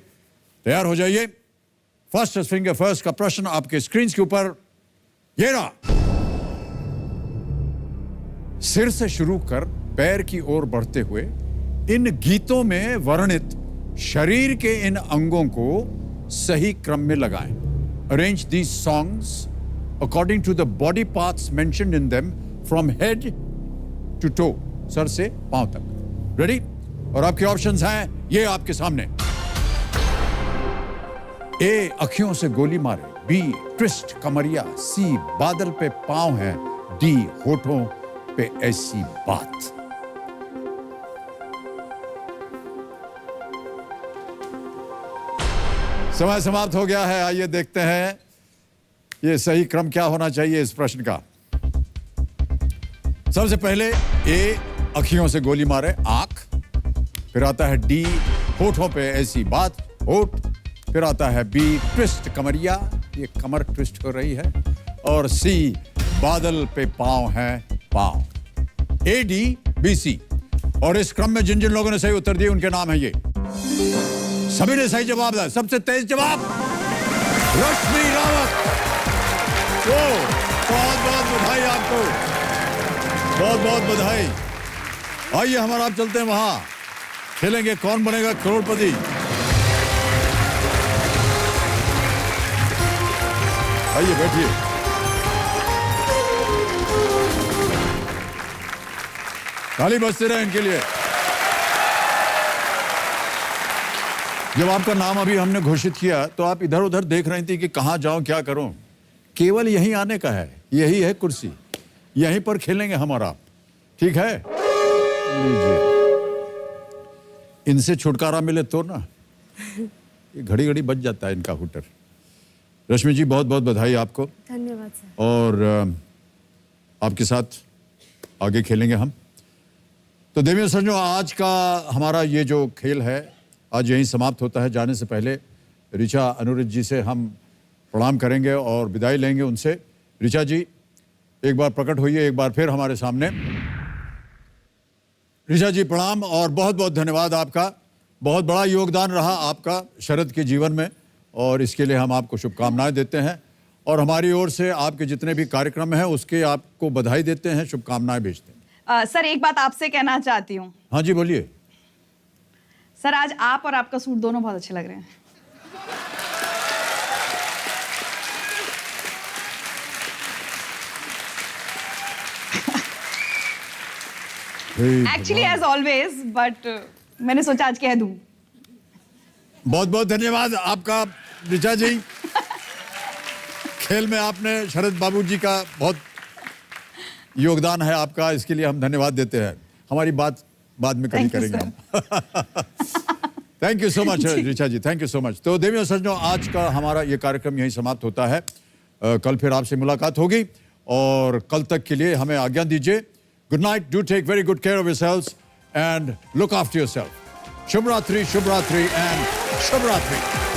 तैयार हो जाइए। फास्टेस्ट फिंगर फर्स्ट का प्रश्न आपके स्क्रीन के ऊपर ये रहा। सिर से शुरू कर पैर की ओर बढ़ते हुए इन गीतों में वर्णित शरीर के इन अंगों को सही क्रम में लगाएं। Arrange these songs according to the body parts mentioned in them from head to toe, सर से पांव तक। रेडी? और आपके ऑप्शंस हैं ये आपके सामने। ए, अखियों से गोली मारे। बी, ट्विस्ट कमरिया। सी, बादल पे पांव है। डी, होठों पे ऐसी बात। समय समाप्त हो गया है। आइए देखते हैं ये सही क्रम क्या होना चाहिए इस प्रश्न का। सबसे पहले ए, अखियों से गोली मारे, आंख। फिर आता है डी, होठों पे ऐसी बात, होठ। फिर आता है बी, ट्विस्ट कमरिया, ये कमर ट्विस्ट हो रही है। और सी, बादल पे पांव है, पांव। ए, डी, बी, सी। और इस क्रम में जिन जिन लोगों ने सही उत्तर दिए उनके नाम है ये। सभी ने सही जवाब दिया। सबसे तेज जवाब रश्मि रावत। बहुत बहुत बधाई आपको, बहुत बहुत बधाई। आइए हमारा आप चलते हैं वहां, खेलेंगे कौन बनेगा करोड़पति। आइए बैठिए। ताली बजते रहे इनके लिए। जब आपका नाम अभी हमने घोषित किया तो आप इधर उधर देख रही थी कि कहां जाऊं, क्या करूं। केवल यहीं आने का है, यही है कुर्सी, यहीं पर खेलेंगे हम और आप, ठीक है? लीजिए, इनसे छुटकारा मिले तो ना, ये घड़ी घड़ी बच जाता है इनका हुटर। रश्मि जी, बहुत बहुत बधाई आपको। धन्यवाद सर। और आपके साथ आगे खेलेंगे हम। तो देवियों सज्जनों, आज का हमारा ये जो खेल है आज यहीं समाप्त होता है। जाने से पहले ऋचा अनुरुद्ध जी से हम प्रणाम करेंगे और विदाई लेंगे उनसे। ऋचा जी, एक बार प्रकट होइए एक बार फिर हमारे सामने। ऋचा जी प्रणाम और बहुत बहुत धन्यवाद आपका। बहुत बड़ा योगदान रहा आपका शरद के जीवन में और इसके लिए हम आपको शुभकामनाएं देते हैं और हमारी ओर से आपके जितने भी कार्यक्रम हैं उसके आपको बधाई देते हैं, शुभकामनाएं भेजते हैं। सर, एक बात आपसे कहना चाहती हूँ। हाँ जी, बोलिए। सर, आज आप और आपका सूट दोनों बहुत अच्छे लग रहे हैं। एक्चुअली एज ऑलवेज, बट मैंने सोचा आज कह दूं। बहुत बहुत धन्यवाद आपका ऋचा जी। खेल में आपने शरद बाबू जी का बहुत योगदान है आपका, इसके लिए हम धन्यवाद देते हैं। हमारी बात बाद में कभी करेंगे हम। Thank you so much Richa ji, thank you so much. तो देवियों सज्जनों, आज का हमारा ये कार्यक्रम यहीं समाप्त होता है। कल फिर आपसे मुलाकात होगी और कल तक के लिए हमें आज्ञा दीजिए। Good night, do take very good care of yourselves and look after yourself. शुभ रात्रि एंड शुभ रात्रि।